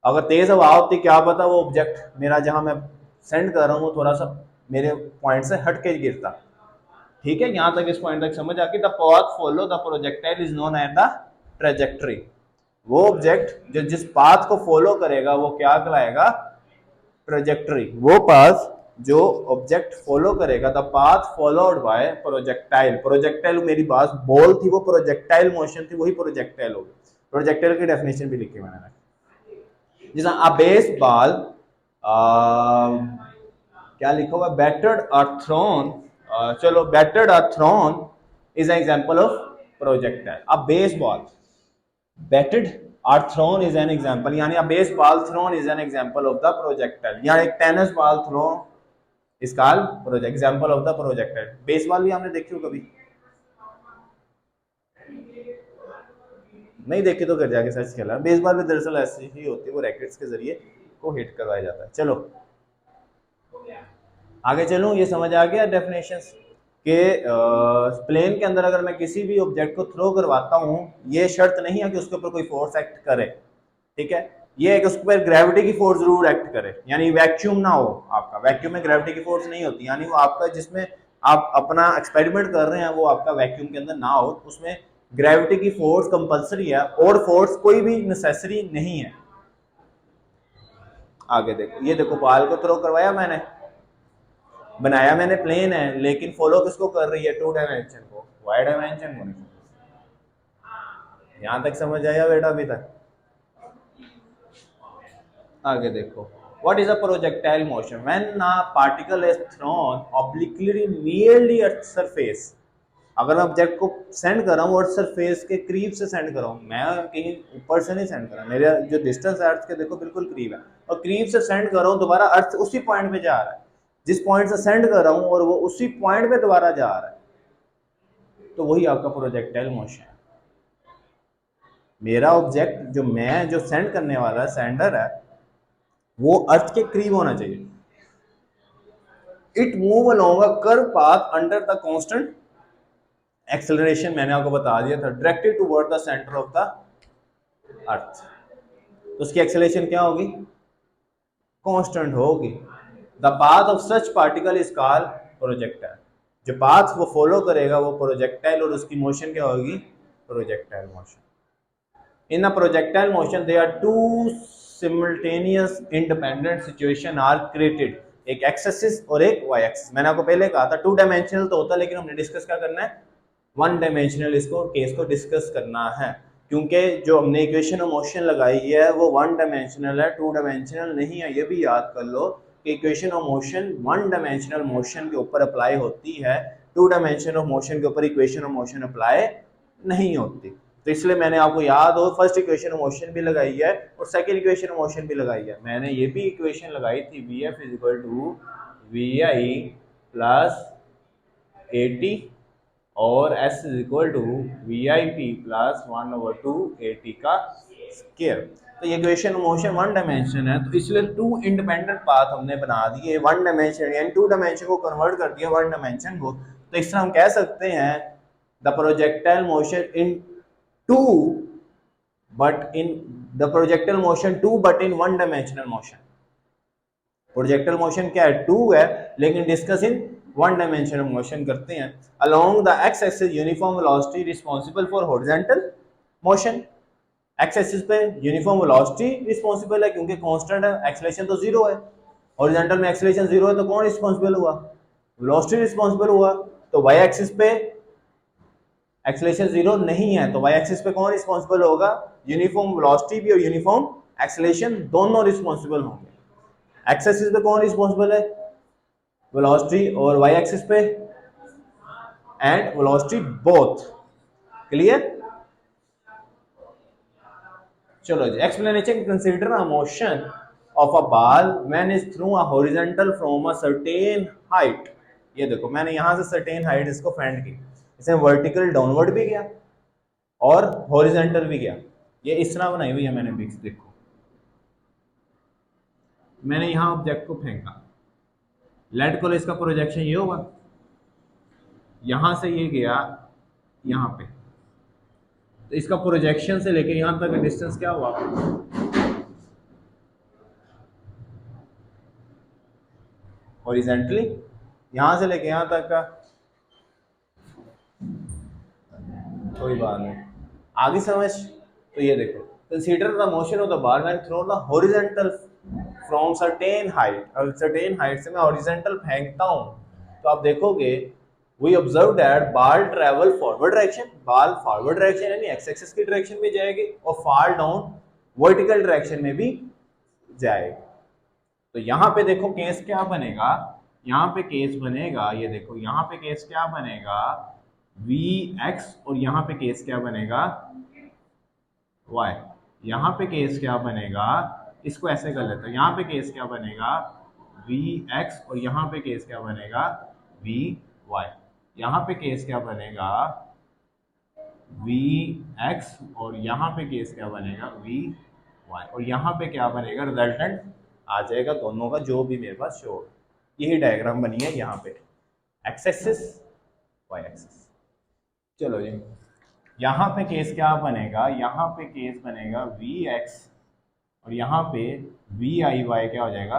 अगर तेज हवा होती, क्या पता वो ऑब्जेक्ट मेरा जहां मैं सेंड कर रहा हूँ वो थोड़ा सा मेरे पॉइंट से हट के गिरता। ठीक है, यहां तक इस पॉइंट तक समझ आ गई। The path follow the projectile is known as the trajectory. वो ऑब्जेक्ट जो जिस पाथ को फॉलो करेगा वो क्या कहलाएगा, ट्रेजेक्टरी। वो पाथ जो ऑब्जेक्ट फॉलो करेगा, the path followed by projectile. Projectile मेरी बात बॉल थी, वो प्रोजेक्टाइल मोशन थी, वही प्रोजेक्टाइल होगी। प्रोजेक्टाइल की डेफिनेशन भी लिखी मैंने, जैसे अ बेस बॉल, क्या लिखा हुआ, बैटर्ड अ थ्रोन, चलो battered a thrown is an example of projectile. A baseball, batted or thrown is an example, यानी a baseball thrown is an example of the projectile, या एक tennis ball throw is called project example of the projectile. Baseball भी आपने देखी हो कभी, नहीं देखी तो कर जाके सर्च खेला। बेसबॉल भी दरअसल ऐसी ही होती है, वो रैकेट्स के जरिए को हिट करवाया जाता है। चलो आगे चलूं, ये समझ आ गया डेफिनेशंस के प्लेन के अंदर अगर मैं किसी भी ऑब्जेक्ट को थ्रो करवाता हूँ, ये शर्त नहीं है कि उसके ऊपर कोई फोर्स एक्ट करे, ठीक है, ये एक उसके ऊपर ग्रेविटी की फोर्स जरूर एक्ट करे, यानी वैक्यूम ना हो, आपका वैक्यूम में ग्रेविटी की फोर्स नहीं होती, यानी वो आपका जिसमें आप अपना एक्सपेरिमेंट कर रहे हैं वो आपका वैक्यूम के अंदर ना हो, उसमें ग्रेविटी की फोर्स कंपलसरी है और फोर्स कोई भी नेसेसरी नहीं है। आगे देखो, ये देखो बॉल को थ्रो करवाया मैंने, बनाया मैंने प्लेन है, लेकिन फॉलो किसको कर रही है, टू डायमेंशन को, वाई डायमेंशन को नहीं। यहां तक समझ आया बेटा अभी तक? आगे देखो, what is a projectile motion when a particle is throne obliquely nearly earth surface. अगर मैं ऑब्जेक्ट को सेंड कर रहा हूँ अर्थ सरफेस के करीब से सेंड कर रहा हूँ, मैं कहीं ऊपर से नहीं सेंड कर रहा, मेरा जो डिस्टेंस है अर्थ के देखो बिल्कुल करीब है, और करीब से सेंड कर रहा हूँ, दोबारा अर्थ उसी पॉइंट पे जा रहा है, जिस पॉइंट से सेंड कर रहा हूँ और वो उसी पॉइंट पे दोबारा जा रहा है, तो वही आपका प्रोजेक्टाइल मोशन है। मेरा ऑब्जेक्ट जो मैं जो सेंड करने वाला सेंडर है वो अर्थ के करीब होना चाहिए। It move along a curve path under the constant acceleration, मैंने आपको बता दिया था, directed toward the centre of the earth, तो उसकी एक्सेलरेशन क्या होगी, कांस्टेंट होगी। The path of such particle is called projectile, जो पाथ वो फॉलो करेगा वो प्रोजेक्टाइल, और उसकी मोशन क्या होगी, projectile motion. In a projectile motion, there are two simultaneous independent situation are created, एक x एक्सिस और एक y एक्सिस। मैंने आपको पहले कहा था टू डायमेंशनल तो होता है, लेकिन हमने डिस्कस क्या करना है, वन डायमेंशनल इसको केस को डिस्कस करना है, क्योंकि जो हमने इक्वेशन ऑफ मोशन लगाई है वो वन डायमेंशनल है, टू डायमेंशनल नहीं है। ये भी याद कर लो कि equation of motion one dimensional motion के ऊपर अप्लाई होती है, टू डायमेंशन ऑफ मोशन के ऊपर इक्वेशन ऑफ मोशन अप्लाई नहीं होती। तो इसलिए मैंने आपको याद हो फर्स्ट इक्वेशन ऑफ मोशन भी लगाई है और सेकंड इक्वेशन ऑफ मोशन भी लगाई है। मैंने ये भी इक्वेशन लगाई थी, V F is equal to we I plus A T और s is equal to we I P plus 1/2 A T का स्क्वायर। तो ये इक्वेशन मोशन वन डायमेंशन है, तो इसलिए टू इंडिपेंडेंट पाथ हमने बना दिए वन डायमेंशन, यानी टू डायमेंशन को कन्वर्ट कर दिया वन डायमेंशन को। तो इस तरह हम कह सकते हैं the projectile motion in two but in the projectile motion two but in one dimensional motion. Projectile motion क्या है, टू है, लेकिन discuss in one dimensional motion करते हैं। Along the x axis uniform velocity responsible for horizontal motion, X axis पे uniform velocity responsible है क्योंकि constant है, एक्सेलरेशन तो जीरो है, हॉरिजॉन्टल में एक्सेलरेशन जीरो है, तो कौन रिस्पांसिबल हुआ, वेलोसिटी रिस्पांसिबल हुआ। तो वाई एक्सिस पे एक्सेलरेशन जीरो नहीं है, तो वाई एक्सिस पे कौन रिस्पांसिबल होगा, यूनिफॉर्म वेलोसिटी भी और यूनिफॉर्म एक्सेलरेशन दोनों रिस्पांसिबल होंगे। एक्स एक्सिस पे कौन रिस्पांसिबल है, वेलोसिटी, और वाई एक्सिस पे एंड वेलोसिटी बोथ। क्लियर? चलो जी, explanation, consider a motion of a ball when is through a horizontal from a certain height. ये देखो मैंने यहां से सर्टेन हाइट इसको फेंड की, इसमें वर्टिकल डाउनवर्ड भी गया और हॉरिजॉन्टल भी गया। ये इस तरह बनाई हुई है मैंने पिक्स, देखो मैंने यहां ऑब्जेक्ट को फेंका, लेट को इसका प्रोजेक्शन ये होगा, यहां से ये गया यहां पे, तो इसका प्रोजेक्शन से लेके यहां तक डिस्टेंस क्या हुआ, हॉरिजॉन्टली यहां से लेके यहां तक का, कोई बात नहीं, आगे समझ। तो ये देखो, consider the motion of the ball when thrown the horizontal from certain height. अगर सर्टेन हाइट से मैं हॉरिजॉन्टल फेंकता हूं तो आप देखोगे we observe that ball travel forward direction, ball forward direction यानी एक्स एक्सिस की डायरेक्शन में जाएगी और फॉल डाउन वर्टिकल डायरेक्शन में भी जाएगी। तो यहाँ पे देखो केस क्या बनेगा, यहाँ पे केस बनेगा, ये देखो यहाँ पे केस क्या बनेगा, वी एक्स, और यहाँ पे केस क्या बनेगा, वाई। यहाँ पे केस क्या बनेगा, इसको ऐसे कर लेते हैं, यहाँ पे केस क्या बनेगा वी एक्स, और यहाँ पे केस क्या बनेगा वी वाई। यहाँ पे केस क्या बनेगा वी एक्स, और यहाँ पे केस क्या बनेगा वी वाई, और यहाँ पे क्या बनेगा रिजल्टेंट आ जाएगा दोनों का जो भी मेरे पास शो। यही डायग्राम बनी है यहाँ पे, एक्स एक्सिस वाई एक्सिस। चलो जी, यहाँ पे केस क्या बनेगा, यहाँ पे केस बनेगा वी एक्स, और यहाँ पे वी आई वाई क्या हो जाएगा,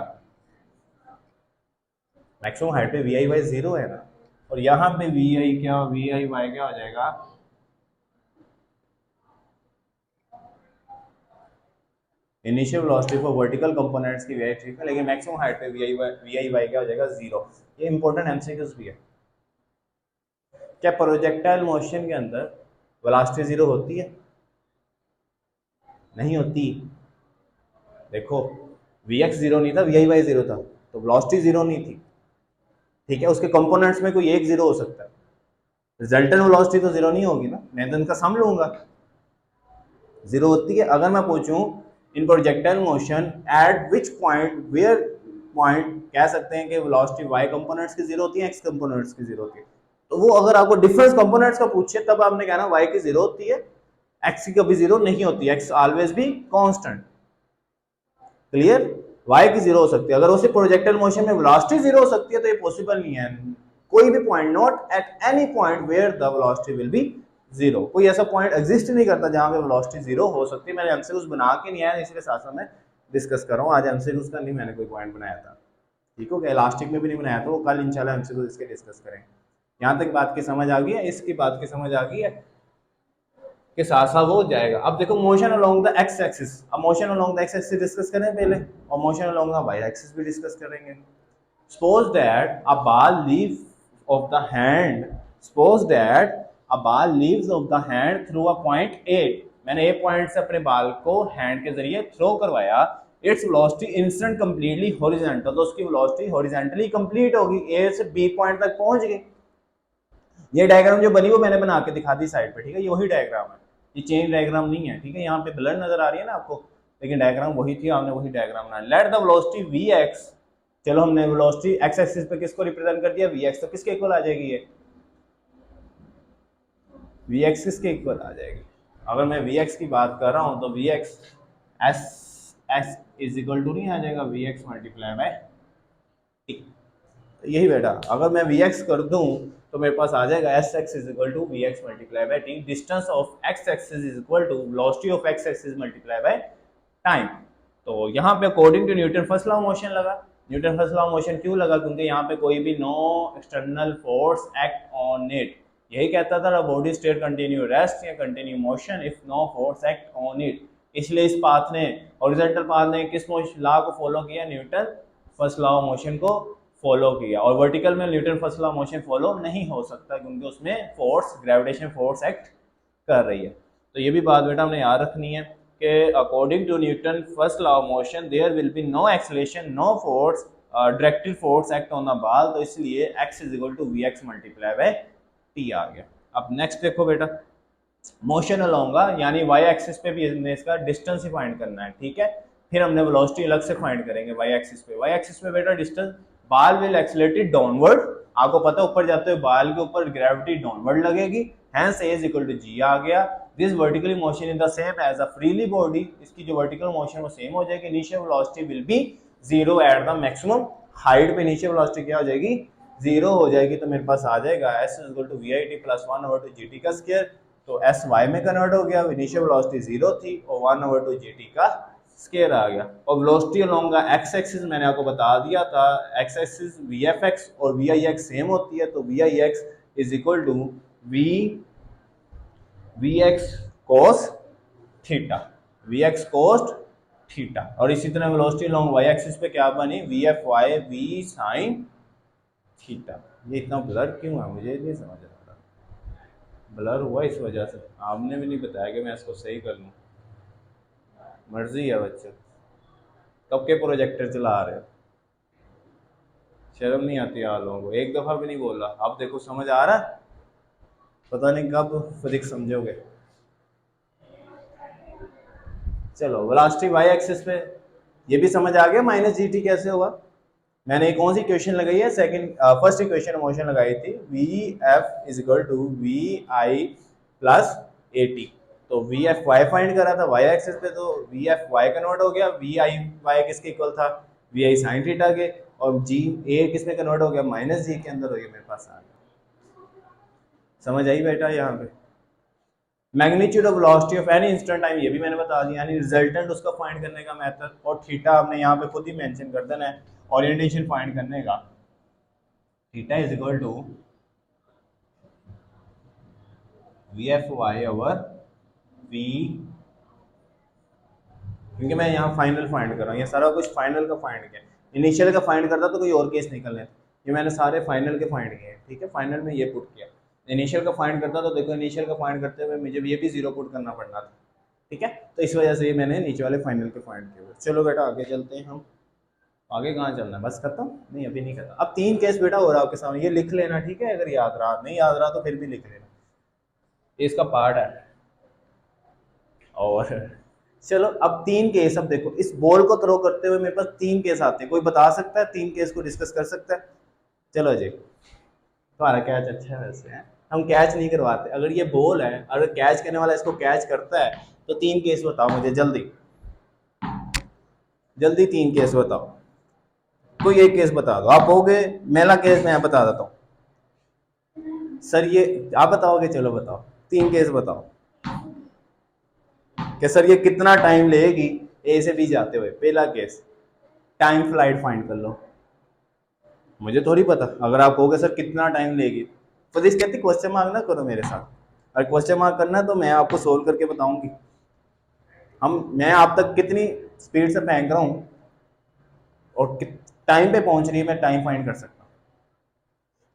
मैक्सिमम हाइट पे वी आई वाई जीरो है ना, और यहाँ पे वी आई क्या, वी आई वाई क्या हो जाएगा, initial velocity for vertical components की वी ठीक है, लेकिन मैक्सिमम हाइट पे वी आई वाई क्या हो जाएगा जीरो। ये इंपॉर्टेंट एमसीक्यूज भी है। क्या प्रोजेक्टाइल मोशन के अंदर वेलोसिटी जीरो होती है? नहीं होती। देखो वी एक्स जीरो नहीं था, वी आई वाई जीरो था, तो वेलोसिटी जीरो नहीं थी, ठीक है। उसके कंपोनेंट्स में कोई एक जीरो हो सकता है, रिजल्टेंट वेलोसिटी तो जीरो नहीं होगी ना, मैं तो इनका सम लूंगा, जीरो होती है। अगर मैं पूछूं in projectile motion at which point, where point, कह सकते हैं कि वेलोसिटी वाई कंपोनेंट्स की जीरो होती है, एक्स कंपोनेंट्स की जीरो होती है। तो वो अगर आपको डिफरेंस कंपोनेंट्स का पूछे तब आपने कहना वाई की जीरो होती है, एक्स की कभी जीरो नहीं होती, एक्स ऑलवेज भी कांस्टेंट। क्लियर? वाई की जीरो हो सकती है, अगर उसी प्रोजेक्टाइल मोशन में वेलोसिटी जीरो हो सकती है तो ये पॉसिबल नहीं है। कोई भी point, not at any point where the velocity will be zero, कोई ऐसा पॉइंट एग्जिस्ट नहीं करता जहां पे वेलोसिटी जीरो हो सकती है। मैंने एमसीक्यूज बना के नहीं आया, इसलिए साथ साथ मैं डिस्कस कर रहा हूँ। आज एमसीक्यूज का नहीं मैंने कोई पॉइंट बनाया था, ठीक हो गया, इलास्टिक में भी नहीं बनाया था, वो कल इंशाल्लाह एमसीक्यूज इसके डिस्कस करेंगे। यहाँ तक बात की समझ आ गई है, इसकी बात की समझ आ गई है के साथ साथ वो जाएगा। अब देखो motion along the x axis, अब motion along the x axis discuss करें पहले, और motion along the y axis भी डिस्कस करेंगे। Suppose that a ball leave off the hand, suppose that a ball leaves off the hand through a point A, मैंने A point से अपने ball को hand के जरिए थ्रो करवाया, its velocity instant completely horizontal, तो उसकी वेलोसिटी हॉरिजॉन्टली कंप्लीट होगी, ए से बी पॉइंट तक पहुंच गई। ये डायग्राम जो बनी वो मैंने बना के दिखा दी साइड पे, ठीक है, ये वही डायग्राम है, ये चेंज डायग्राम नहीं है, ठीक है। यहाँ पे ब्लर नजर आ रही है ना आपको, लेकिन डायग्राम वही थी, हमने वही डायग्राम बनाया। Let the velocity V X, चलो हमने वेलोसिटी एक्स एक्सिस पे किसको रिप्रेजेंट कर दिया, वी एक्स, तो किसके इक्वल आ जाएगी ये, वी एक्स किसके इक्वल आ जाएगी। अगर मैं वी एक्स की बात कर रहा हूँ तो V X S S is equal to नहीं आ जाएगा V x multiply by T, यही बेटा, अगर मैं वी एक्स कर दूं तो मेरे पास आ जाएगा s x is equal to we x multiply by t, distance of x axis is equal to velocity of x axis multiply by time. तो यहाँ पे according to Newton first law of motion लगा। Newton first law of motion क्यों लगा, क्योंकि यहाँ पे कोई भी no external force act on it, यही कहता था बॉडी स्टेट कंटिन्यू रेस्ट या continue motion if no force act on it. इसलिए इस पाथ ने, हॉरिजॉन्टल पाथ ने किस लॉ को फॉलो किया, Newton first law of motion को फॉलो किया, और वर्टिकल में Newton first law motion follow नहीं हो सकता क्योंकि उसमें फोर्स, ग्रेविटेशन फोर्स एक्ट कर रही है। तो ये भी बात बेटा हमने याद रखनी है कि according to Newton first law of motion there will be no acceleration, no force, directed force act on the ball, तो इसलिए x is equal to we x multiply by t आ गया। अब नेक्स्ट देखो बेटा, मोशन अलोंगा यानी Y axis पे भी हमने इसका डिस्टेंस ही फाइंड करना है, ठीक है। फिर हमने वेलोसिटी अलग से फाइंड करेंगे वाई एक्सिस पे। वाई एक्सिस पे बेटा डिस्टेंस, बाल विल एक्सेलरेटेड डाउनवर्ड, आपको पता है ऊपर जाते हुए बाल के ऊपर ग्रेविटी डाउनवर्ड लगेगी, hence a is equal to g आ गया। This vertically motion is the same as a freely body, इसकी जो वर्टिकल मोशन वो सेम हो जाएगी। Initial velocity will be zero at the maximum height पे, इनिशियल वेलोसिटी क्या हो जाएगी, जीरो हो जाएगी। तो मेरे पास आ जाएगा s is equal to we I T plus 1/2 gt का स्क्वायर, तो एस वाई में कन्वर्ट हो गया, इनिशियल वेलोसिटी जीरो थी और 1/2 gt का स्केयर आ गया। और velocity along the x axis मैंने आपको बता दिया था, X axis V F X और वी आई एक्स सेम होती है, तो V I X is equal to we X cos theta, V X cos theta. और इसी तरह वेलोसिटी अलोंग वाई एक्सिस पे क्या बनी, V F Y V sine theta. ये इतना ब्लर क्यों है मुझे नहीं समझ आ रहा, ब्लर हुआ इस वजह से, आपने भी नहीं बताया कि मैं इसको सही कर लूँ, मर्जी है बच्चे, कब के प्रोजेक्टर चला रहे हो, शर्म नहीं आती आप लोगों को, एक दफ़ा भी नहीं बोला। अब देखो समझ आ रहा है, पता नहीं कब फिजिक्स समझोगे। चलो वेलोसिटी वाई एक्सिस पे, ये भी समझ आ गया माइनस जी टी कैसे होगा। मैंने एक कौन सी इक्वेशन लगाई है, सेकंड फर्स्ट इक्वेशन मोशन लगाई थी, V F is equal to we I plus A T. तो वी एफ वाई फाइंड करा था वाई एक्सिस पे, तो वी एफ वाई कन्वर्ट हो गया, वी आई वाई किसके इक्वल था, वी आई साइन थीटा के, और जी ए किस में कन्वर्ट हो गया, माइनस जी के अंदर हो गया, मेरे पास आ गया। समझ आई बेटा यहाँ पे। Magnitude of velocity of any instant time, ये भी मैंने बता दिया, यानी रिजल्टेंट उसका फाइंड करने का मेथड, और थीटा आपने यहाँ पे खुद ही मेंशन कर देना है ओरिएंटेशन फाइंड करने का। Theta is equal to V F Y over V, क्योंकि मैं यहाँ फाइनल फाइंड कर रहा हूँ, ये सारा कुछ फाइनल का फाइंड किया, इनिशियल का फाइंड करता तो कोई और केस निकलने, ये मैंने सारे फाइनल के फाइंड किए, ठीक है, फाइनल में ये पुट किया। इनिशियल का फाइंड करता तो देखो इनिशियल का फाइंड करते हुए मुझे ये भी जीरो पुट करना पड़ना था, ठीक है, तो इस वजह से ये मैंने नीचे वाले फाइनल के फाइंड किए। चलो बेटा आगे चलते हैं हम। आगे कहाँ चलना है, बस खत्म, नहीं अभी नहीं खत्म। अब 3 केस बेटा हो रहा है आपके सामने, ये लिख लेना, ठीक है, अगर याद रहा, नहीं याद रहा तो फिर भी लिख लेना, ये इसका पार्ट है। और चलो अब 3 केस, अब देखो इस बॉल को थ्रो करते हुए मेरे पास 3 केस आते हैं, कोई बता सकता है 3 केस को डिस्कस कर सकता है। चलो जी, तुम्हारा कैच अच्छा है वैसे है, हम कैच नहीं करवाते, अगर ये बॉल है, अगर कैच करने वाला इसको कैच करता है तो 3 केस बताओ मुझे, जल्दी जल्दी 3 केस बताओ, कोई एक केस बता दो, आप कहोगे मेला केस मैं बता देता हूँ सर, ये आप बताओगे, चलो बताओ 3 केस बताओ कि सर ये कितना टाइम लेगी ए से बी जाते हुए। पहला केस, टाइम फ्लाइट फाइंड कर लो, मुझे थोड़ी पता, अगर आप कहोगे सर कितना टाइम लेगी, तो इस कहती क्वेश्चन मार्क ना करो मेरे साथ, अगर क्वेश्चन मार्क करना है तो मैं आपको सोल्व करके बताऊंगी, मैं आप तक कितनी स्पीड से फेंक रहा हूँ और टाइम पे पहुंच रही है, मैं टाइम फाइंड कर सकता हूँ।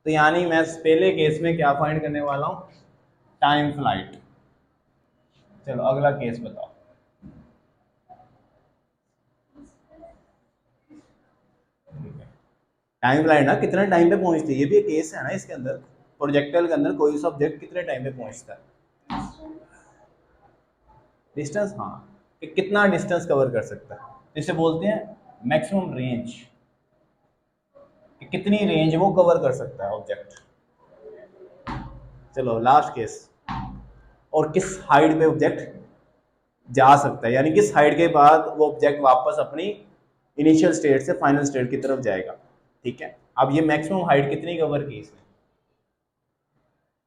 तो यानी मैं पहले केस में क्या फाइंड करने वाला हूँ, टाइम फ्लाइट। चलो अगला केस बताओ, टाइम फ्लाइट ना कितने टाइम पे पहुंचती है, ये भी एक केस है ना इसके अंदर, प्रोजेक्टाइल के अंदर कोई सा ऑब्जेक्ट कितने टाइम पे पहुंचता है, डिस्टेंस, हाँ, कि कितना डिस्टेंस कवर कर सकता है, इसे बोलते हैं मैक्सिमम रेंज, कि कितनी रेंज वो कवर कर सकता है ऑब्जेक्ट। चलो लास्ट केस, और किस हाइट पे ऑब्जेक्ट जा सकता है, यानी किस हाइट के बाद वो ऑब्जेक्ट वापस अपनी इनिशियल स्टेट से फाइनल स्टेट की तरफ जाएगा, ठीक है। अब ये मैक्सिमम हाइट कितनी कवर की इसने,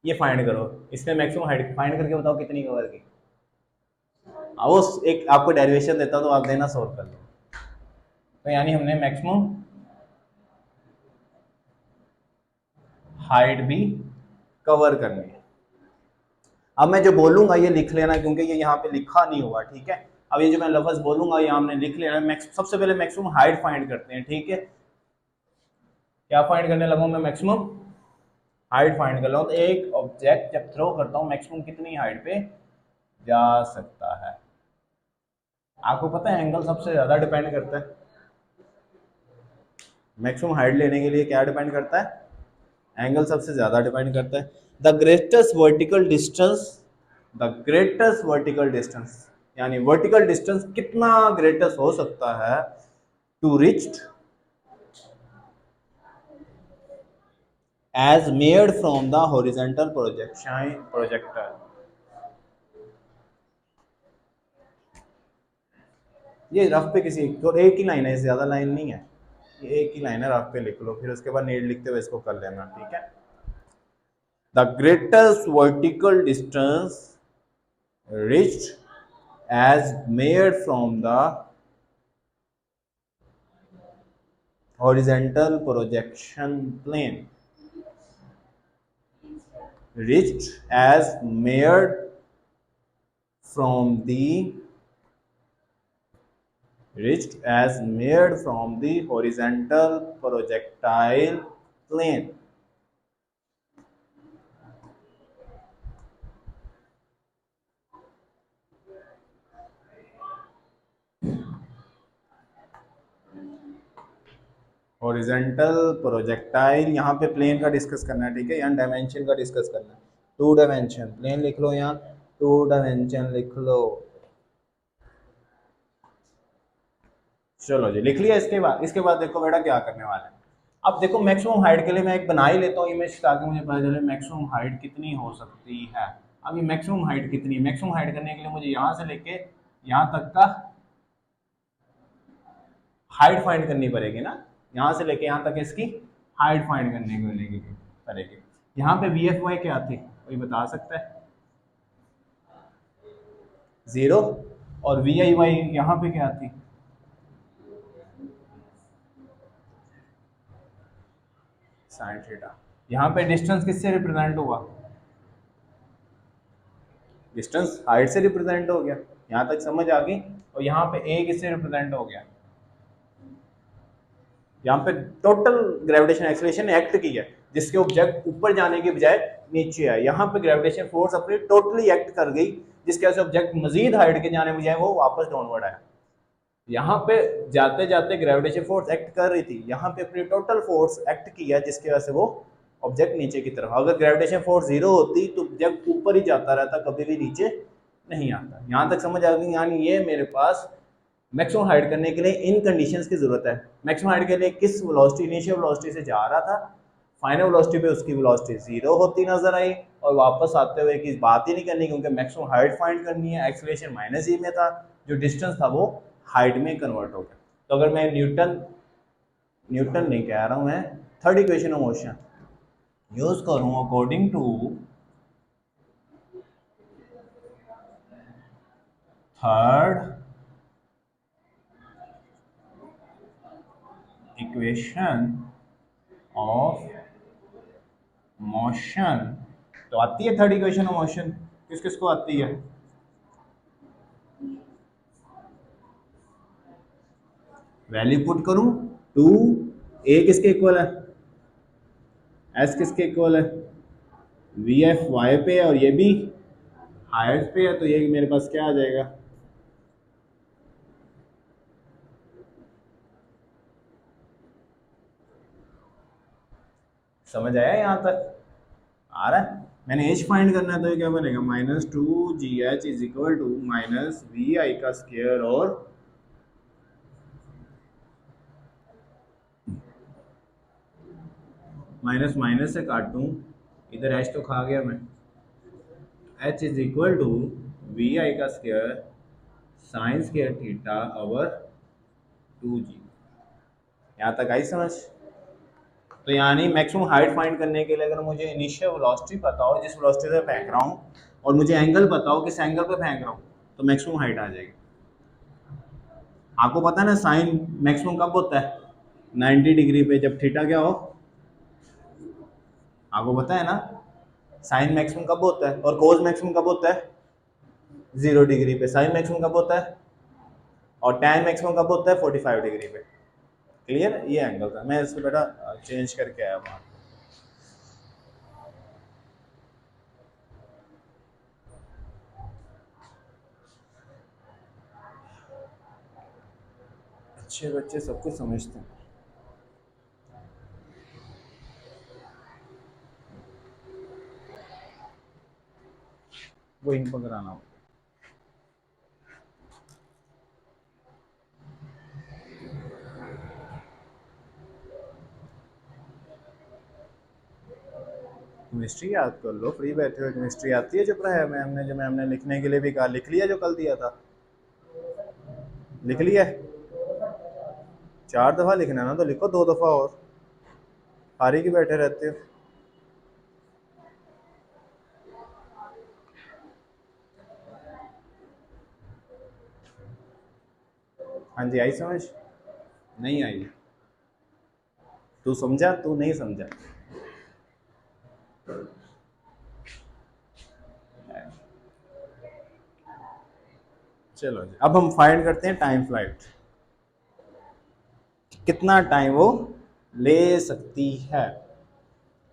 ये फाइंड करो, इसने मैक्सिमम हाइट फाइंड करके बताओ कितनी कवर की। वो एक आपको डेरिवेशन देता तो आप देना सॉल्व कर लो, तो यानी हमने मैक्सिमम हाइट भी कवर करनी है। अब मैं जो बोलूंगा ये लिख लेना, क्योंकि ये यहाँ पे लिखा नहीं हुआ, ठीक है। अब ये जो मैं लफ्ज बोलूंगा ये हमने लिख लेना। सबसे पहले मैक्सिमम हाइट फाइंड करते हैं, ठीक है। क्या फाइंड करने लगा मैं, मैक्सिमम हाइट फाइंड कर रहा हूँ, तो एक ऑब्जेक्ट जब थ्रो करता हूँ मैक्सिमम कितनी हाइट पे जा सकता है। आपको पता है एंगल सबसे ज्यादा डिपेंड करता है, मैक्सिमम हाइट लेने के लिए क्या डिपेंड करता है, एंगल सबसे ज्यादा डिपेंड करता है। The greatest vertical distance, the greatest vertical distance, यानी वर्टिकल डिस्टेंस कितना ग्रेटेस्ट हो सकता है to reach as made from the horizontal projection projector। ये रफ पे किसी तो एक ही लाइन है, ज्यादा लाइन नहीं है, ये एक ही लाइन है, रफ पे लिख लो, फिर उसके बाद नीड लिखते हुए इसको कर लेना, ठीक है। The greatest vertical distance reached as made from the horizontal projection plane, reached as made from the reached as made from the horizontal projectile plane। Horizontal projectile, यहाँ पे प्लेन का डिस्कस करना है, ठीक है, यहाँ डायमेंशन का डिस्कस करना है। 2 डायमेंशन प्लेन लिख लो, यहाँ 2 डायमेंशन लिख लो। चलो जी, लिख लिया। इसके बाद देखो बेटा क्या करने वाला है। अब देखो मैक्सिमम हाइट के लिए मैं एक बना ही लेता हूँ इमेज, ताकि मुझे पता चले मैक्सिमम हाइट कितनी हो सकती है। अब ये मैक्सिमम हाइट कितनी है, मैक्सिमम हाइट करने के लिए मुझे यहाँ से लेके यहाँ तक का हाइट फाइंड करनी पड़ेगी ना। यहाँ से लेके यहाँ तक इसकी हाइट फाइंड करने को लेगी पड़ेगी। यहाँ पे वी एफ वाई क्या थी, कोई बता सकता है? 0। और वी आई वाई यहाँ पे क्या थी? Sign theta. यहाँ पे डिस्टेंस किससे रिप्रेजेंट हुआ? डिस्टेंस हाइट से रिप्रेजेंट हो गया। यहाँ तक समझ आ गई। और यहाँ पे ए किससे रिप्रेजेंट हो गया? यहाँ पे टोटल ग्रेविटेशन एक्सेलरेशन एक्ट की है, जिसके ऑब्जेक्ट ऊपर जाने के बजाय नीचे आए। यहाँ पे ग्रेविटेशन फोर्स अपनी टोटली एक्ट कर गई, जिसके वजह से ऑब्जेक्ट मजीद हाइट के जाने बजाय वो वापस डाउनवर्ड आया। यहाँ पे जाते जाते ग्रेविटेशन फोर्स एक्ट कर रही थी, यहाँ पे अपनी टोटल फोर्स एक्ट किया, जिसकी वजह से वो ऑब्जेक्ट नीचे की तरफ। अगर ग्रेविटेशन फोर्स 0 होती तो ऑब्जेक्ट ऊपर ही जाता रहता, कभी भी नीचे नहीं आता। यहाँ तक समझ आ गई। यानी ये मेरे पास मैक्सिमम हाइट करने के लिए इन कंडीशंस की जरूरत है। मैक्सिमम हाइट के लिए किस वेलोसिटी, इनिशियल वेलोसिटी से जा रहा था, फाइनल वेलोसिटी पे उसकी वेलोसिटी 0 होती नजर आई, और वापस आते हुए की बात ही नहीं करनी, क्योंकि मैक्सिमम हाइट फाइंड करनी है। एक्सेलरेशन माइनस ई में था, जो डिस्टेंस था वो हाइट में कन्वर्ट हो गया। तो अगर मैं न्यूटन न्यूटन नहीं कह रहा हूं, मैं third equation of motion use करूं, according to third equation of motion, तो आती है थर्ड इक्वेशन ऑफ मोशन, किस किस को आती है? वैल्यू पुट करूं, टू ए किसके इक्वल है? एस किसके इक्वल है? वी एफ वाई पे, और ये भी हाइट पे है, तो ये मेरे पास क्या आ जाएगा? समझ आया यहाँ तक? आ रहा है? मैंने एच फाइंड करना है, तो ये क्या बनेगा? -2 GH is equal to minus v i का स्क्वायर, और माइनस माइनस से काटूं, इधर एच तो खा गया मैं। H is equal to we i का square sine square theta over 2G। यहाँ तक आई समझ? तो यानी मैक्सिमम हाइट फाइंड करने के लिए अगर मुझे इनिशियल वेलोसिटी पता हो, जिस वेलोसिटी से फेंक रहा हूँ, और मुझे एंगल पता हो किस एंगल पे फेंक रहा हूँ, तो मैक्सिमम हाइट आ जाएगी। आपको पता है ना साइन मैक्सिमम कब होता है? 90 डिग्री पे, जब थीटा क्या हो। आपको पता है ना साइन मैक्सिमम कब होता है, और कोस मैक्सिमम कब होता है? 0 डिग्री पे। साइन मैक्सिमम कब होता है, और टैन मैक्सिमम कब होता है? 45 डिग्री पे। क्लियर? ये एंगल था, मैं इसको बेटा चेंज करके आया वहाँ। अच्छे बच्चे सब कुछ समझते हैं। वो इनको कराना हो। केमिस्ट्री याद कर लो, फ्री बैठे हुए केमिस्ट्री आती है? चुप रहा है। मैम ने जो मैम ने लिखने के लिए भी कहा, लिख लिया जो कल दिया था? लिख लिया? 4 दफ़ा लिखना ना, तो लिखो 2 दफ़ा और। हारी की बैठे रहते हो। हाँ जी, आई समझ? नहीं आई? तू समझा, तू नहीं समझा? चलो जी, अब हम फाइंड करते हैं टाइम फ्लाइट, कितना टाइम वो ले सकती है।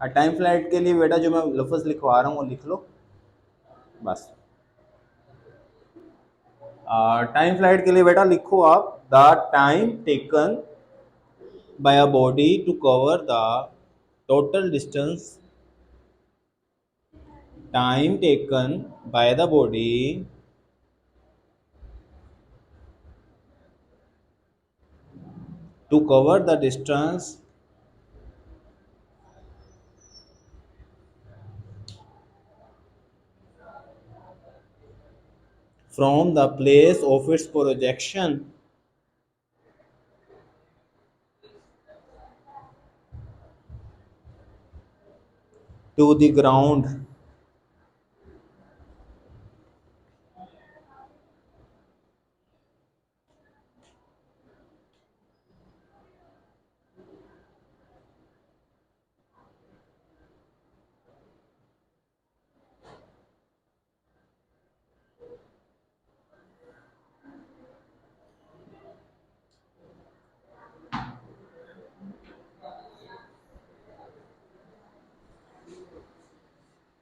टाइम फ्लाइट के लिए बेटा जो मैं लफ्ज़ लिखवा रहा हूँ वो लिख लो बस। टाइम फ्लाइट के लिए बेटा लिखो आप, the time taken by a body to cover the total distance, time taken by the body to cover the distance from the place of its projection to the ground.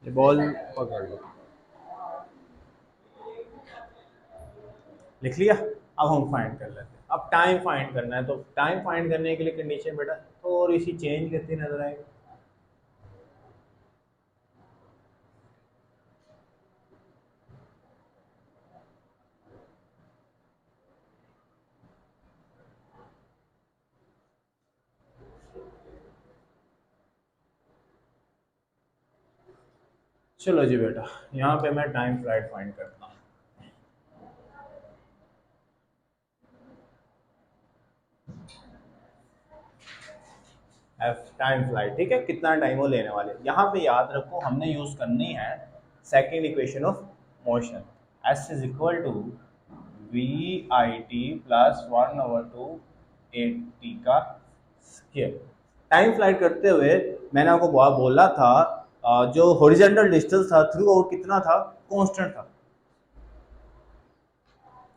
ये ball पकड़ लो, लिख लिया। अब हम फाइंड कर लेते हैं, अब टाइम फाइंड करना है। तो टाइम फाइंड करने के लिए कंडीशन बेटा थोड़ी सी चेंज करती नजर आएगी। चलो जी बेटा, यहाँ पे मैं टाइम फ्लाइट फाइंड करता हूँ। एफ टाइम फ्लाइट, ठीक है, कितना टाइम वो लेने वाले। यहाँ पे याद रखो हमने यूज करनी है second equation of motion. S is equal to we I T plus 1/2 A T का स्क्वायर। टाइम फ्लाइट करते हुए मैंने आपको बोला था जो हॉरिजॉन्टल डिस्टेंस था थ्रू आउट कितना था, कांस्टेंट था।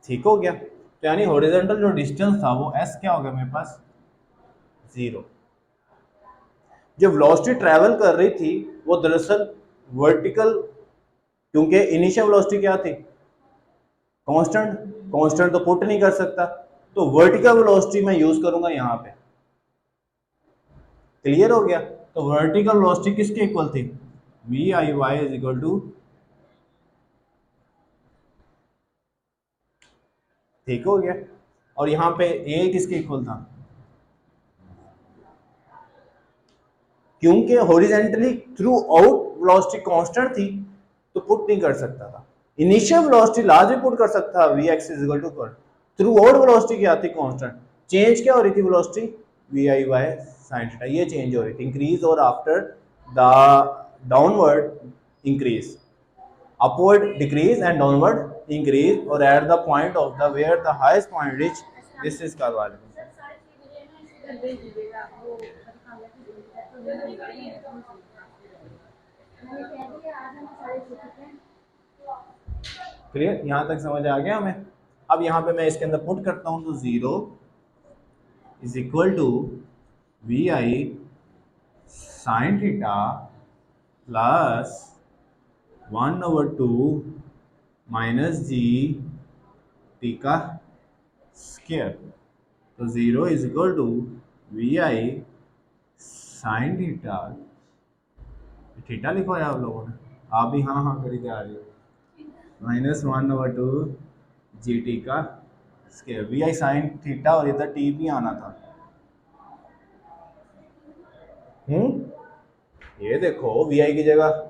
ठीक हो गया, तो यानी हॉरिजॉन्टल जो डिस्टेंस था वो एस क्या हो गया मेरे पास, जीरो। जो वेलोसिटी ट्रैवल कर रही थी वो दरअसल वर्टिकल, क्योंकि इनिशियल वेलोसिटी क्या थी, कांस्टेंट। कांस्टेंट तो पुट नहीं कर सकता, तो वर्टिकल वेलोसिटी मैं यूज करूंगा यहाँ पे। क्लियर हो गया, तो वर्टिकल वेलोसिटी किसके इक्वल थी, we I Y is equal to, ठीक हो गया। और यहाँ पे ए किसके इक्वल था, क्योंकि horizontally throughout velocity constant थी तो पुट नहीं कर सकता था। इनिशियल वेलोसिटी लास्ट में पुट कर सकता था, V X is equal to कर। थ्रू आउट वेलोसिटी क्या थी, कांस्टेंट। चेंज क्या हो रही थी वेलोसिटी, वी आई वाई साइन थीटा, ये चेंज हो रही थी, इंक्रीज और after the downward increase, upward decrease and downward increase, or at the point of the where the highest point reach, this is करवा लेंगे। क्लियर, यहाँ तक समझ आ गया हमें। अब यहाँ पे मैं इसके अंदर पुट करता हूँ, तो zero is equal to we I sine theta plus 1/2 minus G T का स्क्वायर। तो zero is equal to we I sine theta, theta लिखवाया आप लोगों ने, आप भी हाँ हाँ करी जा रही हो, -1/2 जी टी का square, V I sine theta, और इधर टी भी आना था। ये देखो वी आई की जगह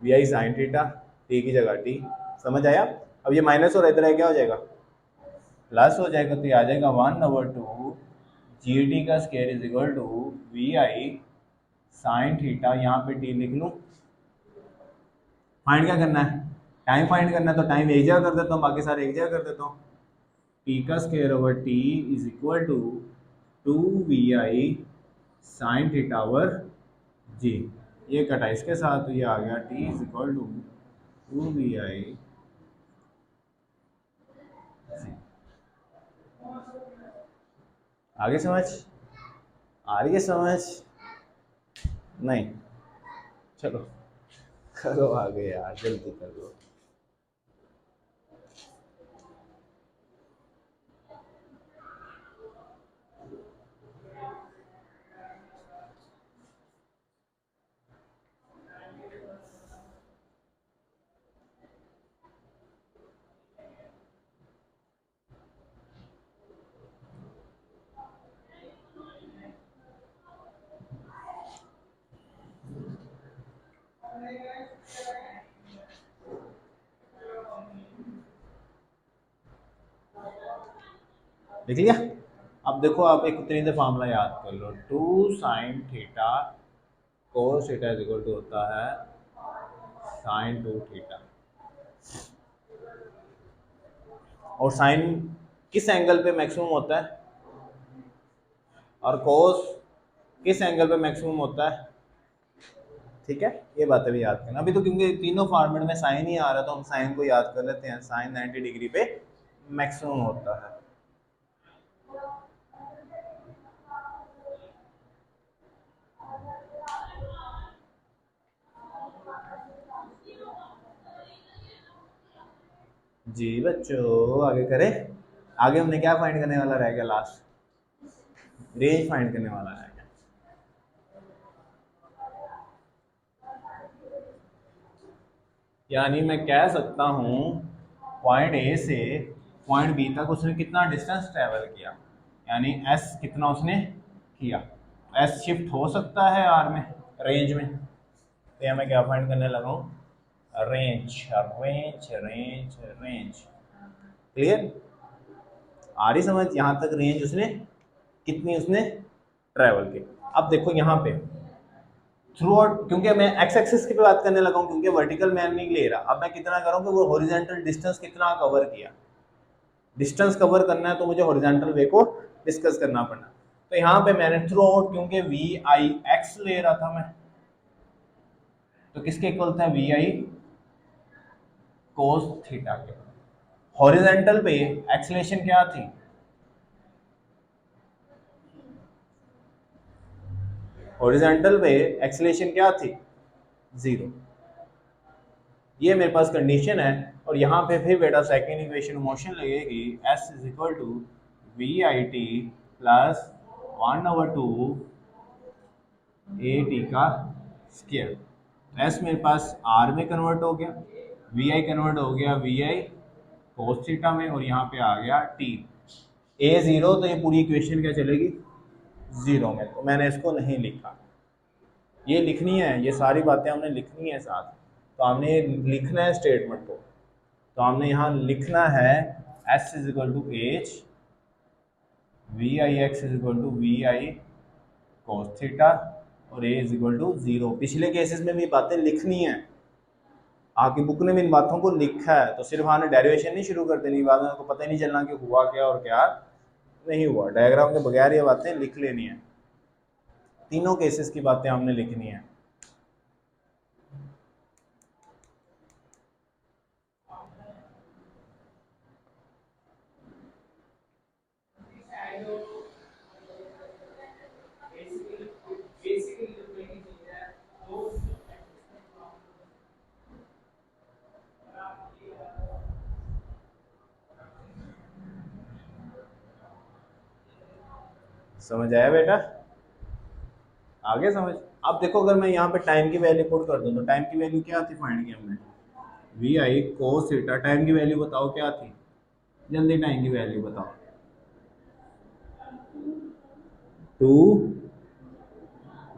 V I sine theta, T की जगह टी, समझ आया। अब ये माइनस और इधर है क्या हो जाएगा, प्लस हो जाएगा, तो ये आ जाएगा 1/2 जी टी का square is equal to we I sine theta, यहाँ पे टी लिख लूँ। फाइंड क्या करना है, टाइम फाइंड करना है, तो टाइम एक जगह कर देता हूँ, बाकी सारे एक जगह कर देता हूँ। टी का square over t is equal to 2 vi sine theta over g, ये कटा इसके साथ, तो ये आ गया t is equal to 2 vi। आगे समझ आ रही है, समझ नहीं, चलो करो आगे यार, जल्दी कर लो। लिख लिया। अब देखो आप एक उतनी देर फार्मूला याद कर लो, 2 sin theta cos theta is equal to होता है sin 2 थीटा। और साइन किस एंगल पे मैक्सिमम होता है और कोस किस एंगल पे मैक्सिमम होता है? ठीक है, ये बातें भी याद करना। अभी तो क्योंकि तीनों फॉर्मेट में साइन ही आ रहा है तो हम साइन को याद कर लेते हैं। साइन 90 डिग्री पे मैक्सिमम होता है। जी बच्चों, आगे करें। आगे हमने क्या फाइंड करने वाला रह गया? लास्ट रेंज फाइंड करने वाला रह गया। यानी मैं कह सकता हूं पॉइंट ए से पॉइंट बी तक उसने कितना डिस्टेंस ट्रेवल किया, यानी एस कितना उसने किया। एस शिफ्ट हो सकता है आर में, रेंज में। तो यहाँ मैं क्या फाइंड करने लगा हूँ? Range range range range. Clear? आ रही समझ? यहाँ तक रेंज उसने कितनी उसने ट्रेवल की। अब देखो यहाँ पे थ्रू आउट, क्योंकि मैं एक्स एक्सिस की पे बात करने लगा हूँ, क्योंकि वर्टिकल मैन नहीं ले रहा। अब मैं कितना करूँ कि वो हॉरिजॉन्टल डिस्टेंस कितना कवर किया। डिस्टेंस कवर करना है तो मुझे हॉरिजॉन्टल वे को डिस्कस करना पड़ना। तो यहाँ पे मैंने थ्रू आउट, क्योंकि वी आई एक्स ले रहा था मैं, तो किसके इक्वल था? वी आई कोस थीटा के। हॉरिजॉन्टल पे एक्सेलरेशन क्या थी? हॉरिजॉन्टल पे एक्सेलरेशन क्या थी? 0। ये मेरे पास कंडीशन है। और यहाँ पे फिर बेटा सेकेंड इक्वेशन मोशन लगेगी, S is equal to we I T plus 1/2 A T का स्क्वायर। एस मेरे पास आर में कन्वर्ट हो गया, वी आई कन्वर्ट हो गया वी आई कोस थीटा में, और यहाँ पे आ गया टी। ए 0 तो ये पूरी इक्वेशन क्या चलेगी? 0 में। तो मैंने इसको नहीं लिखा। ये लिखनी है, ये सारी बातें हमने लिखनी है साथ। तो हमने लिखना है स्टेटमेंट को। तो हमने यहाँ लिखना है S is equal to H V I X is equal to we I cos theta और ए इज इक्वल टू 0। पिछले केसेस में भी बातें लिखनी है। आपकी बुक ने भी इन बातों को लिखा है, तो सिर्फ हमने डेरिवेशन नहीं शुरू कर देनी, बाद में आपको पता ही नहीं चलना कि हुआ क्या और क्या नहीं हुआ। डायग्राम के बगैर ये बातें लिख लेनी है। तीनों केसेस की बातें हमने लिखनी है। समझ आया बेटा? आगे समझ। अब देखो, अगर मैं यहाँ पे टाइम की वैल्यू पुट कर दूँ तो टाइम की वैल्यू क्या थी फाइंड की हमने? वी आई कोस थीटा। टाइम की वैल्यू बताओ क्या थी? जल्दी टाइम की वैल्यू बताओ। 2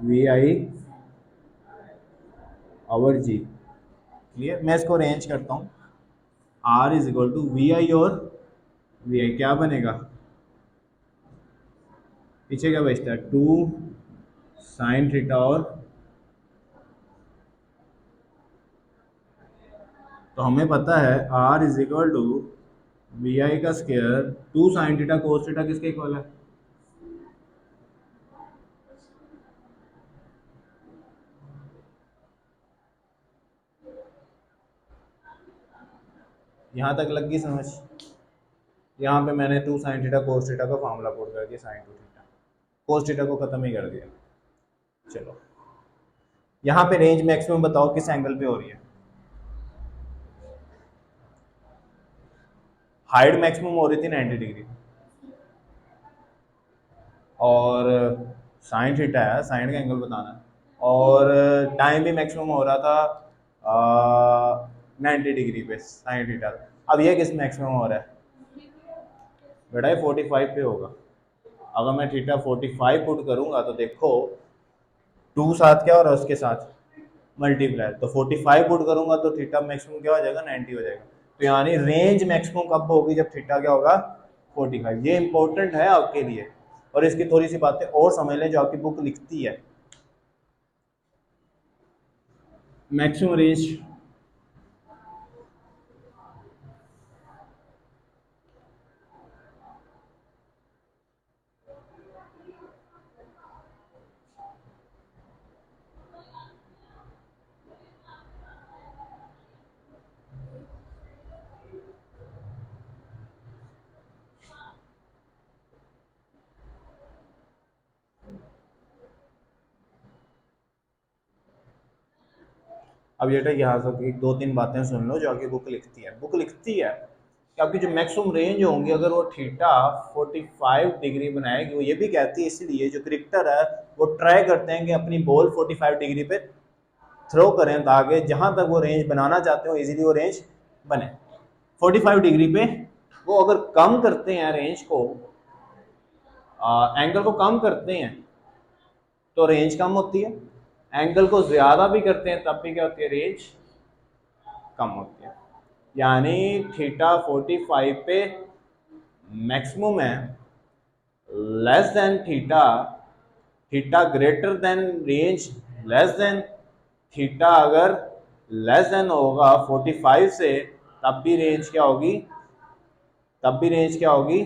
v i over g. Clear? मैं इसको अरेंज करता हूँ। R is equal to we i और वी आई क्या बनेगा? पीछे क्या बचता है? 2 साइन थीटा और, तो हमें पता है r is equal to we i का square 2 sine theta cos theta किसके इक्वल है? यहाँ तक लग गई समझ? यहाँ पे मैंने 2 साइन थीटा कोस थीटा का फार्मूला पुट कर दिया, साइन 2 थीटा। कोस थीटा को खत्म ही कर दिया। चलो, यहाँ पे रेंज मैक्सिमम बताओ किस एंगल पे हो रही है? हाइट मैक्सिमम हो रही थी 90 डिग्री, और साइन थीटा है, साइन का एंगल बताना है। और टाइम भी मैक्सिमम हो रहा था 90 डिग्री पे साइन थीटा। अब ये किस मैक्सिमम हो रहा है? बेटा ये 45 पे होगा। अगर मैं थीटा 45 पुट करूंगा तो देखो 2 साथ क्या हो रहा है उसके साथ? मल्टीप्लाई, तो 45 पुट करूंगा तो थीटा मैक्सिमम क्या हो जाएगा, 90 हो जाएगा। तो यानी रेंज मैक्सिमम कब होगी, जब थीटा क्या होगा, 45। ये इंपॉर्टेंट है आपके लिए। और इसकी थोड़ी सी बातें और समझ लें जो आपकी बुक लिखती है। मैक्सिमम रेंज अब बेटा यहाँ से एक दो तीन बातें सुन लो जो आपकी बुक लिखती है। बुक लिखती है कि आपकी जो मैक्सिमम रेंज होंगी अगर वो थीटा 45 डिग्री बनाएगी, वो ये भी कहती है इसीलिए जो क्रिकेटर है वो ट्राई करते हैं कि अपनी बॉल 45 डिग्री पे थ्रो करें ताकि जहाँ तक वो रेंज बनाना चाहते हो इजीली वो रेंज बने। 45 डिग्री पे वो अगर कम करते हैं रेंज को, एंगल को कम करते हैं तो रेंज कम होती है, एंगल को ज़्यादा भी करते हैं तब भी क्या होती है, रेंज कम होती है। यानी थीटा 45 पे मैक्सिमम है, less than theta, theta greater than range less than theta, अगर लेस देन होगा 45 से तब भी रेंज क्या होगी, तब भी रेंज क्या होगी,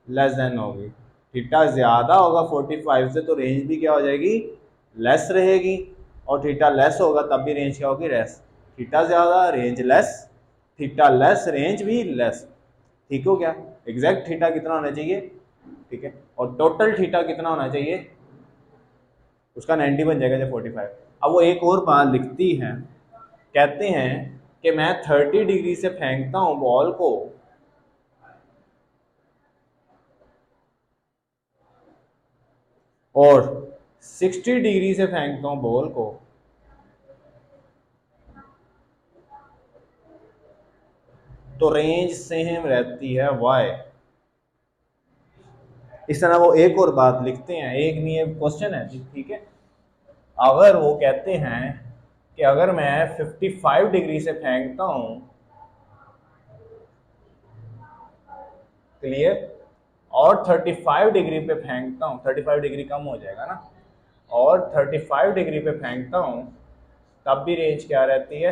लेस देन होगी। थीटा ज़्यादा होगा 45 से तो रेंज भी क्या हो जाएगी, लेस रहेगी, और थीटा लेस होगा तब भी रेंज क्या होगी, लेस। थीटा ज़्यादा range less, theta less range भी लेस। ठीक हो गया। एग्जैक्ट थीटा कितना होना चाहिए, ठीक है, और टोटल थीटा कितना होना चाहिए, उसका 90 बन जाएगा जब 45। अब वो एक और बात लिखती है, कहते हैं कि मैं 30 डिग्री से फेंकता हूँ बॉल को, और 60 डिग्री से फेंकता हूँ बॉल को, तो रेंज सेम रहती है y। इस तरह वो एक और बात लिखते हैं, एक नहीं है क्वेश्चन है, ठीक है। अगर वो कहते हैं कि अगर मैं 55 डिग्री से फेंकता हूं, क्लियर, और 35 डिग्री पे फेंकता हूं, 35 डिग्री कम हो जाएगा ना, और 35 डिग्री पे फेंकता हूं तब भी रेंज क्या रहती है,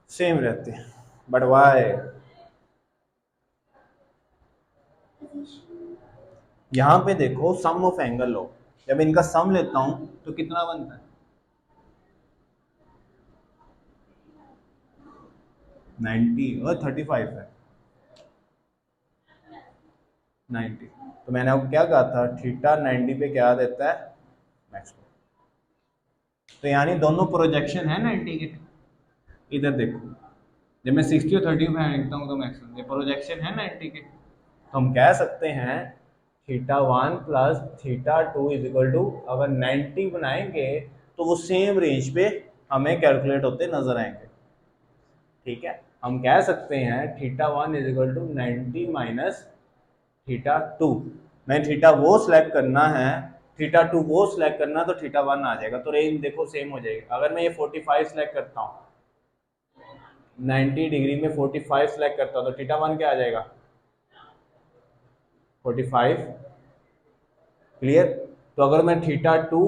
सेम रहती है। बट वाई, यहां पे देखो सम ऑफ एंगल लो, जब इनका सम लेता हूं तो कितना बनता है, 90 और 35 है 90। तो मैंने आपको क्या कहा था, थीटा 90 पे क्या देता है, मैक्सिमम। तो यानी दोनों प्रोजेक्शन है 90 के। इधर देखो, जब मैं 60 और 30 में लिखता हूँ तो मैक्सिमम, ये प्रोजेक्शन है 90 के, तो हम कह सकते हैं theta 1 plus theta 2 is equal to, अगर 90 बनाएंगे तो वो सेम रेंज पे हमें कैलकुलेट होते नजर आएंगे। ठीक है, हम कह सकते हैं theta 1 is equal to 90 minus theta 2। मैं थीटा वो सिलेक्ट करना है, थीटा 2 वो सिलेक्ट करना, तो थीटा 1 आ जाएगा, तो रेंज देखो सेम हो जाएगी। अगर मैं ये 45 सिलेक्ट करता हूँ, 90 डिग्री में 45 सिलेक्ट करता हूँ तो थीटा 1 क्या आ जाएगा, 45, क्लियर। तो अगर मैं थीटा 2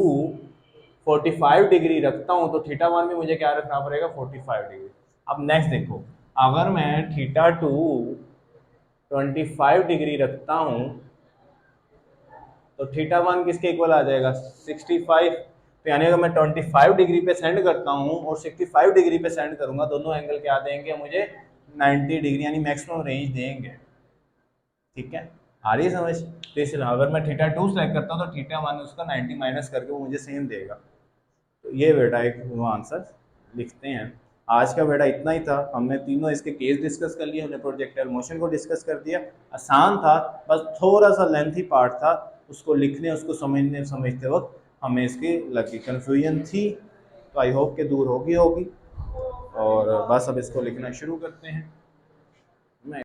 45 डिग्री रखता हूँ तो थीटा 1 भी मुझे क्या रखना पड़ेगा, 45 डिग्री। अब नेक्स्ट देखो, अगर मैं थीटा 2 25 डिग्री रखता हूँ तो थीटा 1 किसके इक्वल आ जाएगा, 65। तो यानी अगर मैं 25 डिग्री पे सेंड करता हूँ और 65 डिग्री पे सेंड करूंगा, दोनों एंगल क्या देंगे मुझे, 90 डिग्री, यानी मैक्सिमम रेंज देंगे। ठीक है, आ रही है समझ। तो इसलिए अगर मैं थीटा 2 सेलेक्ट करता हूँ तो थीटा 1 उसका 90 माइनस करके वो मुझे सेम देगा। तो ये बेटा एक वो आंसर लिखते हैं। आज का बेटा इतना ही था, हमने तीनों इसके केस डिस्कस कर लिए, हमने प्रोजेक्टाइल मोशन को डिस्कस कर दिया। आसान था, बस थोड़ा सा लेंथी पार्ट था, उसको लिखने उसको समझते वक्त हमें इसकी लगी कन्फ्यूजन थी, तो आई होप के दूर होगी। और बस अब इसको लिखना शुरू करते हैं।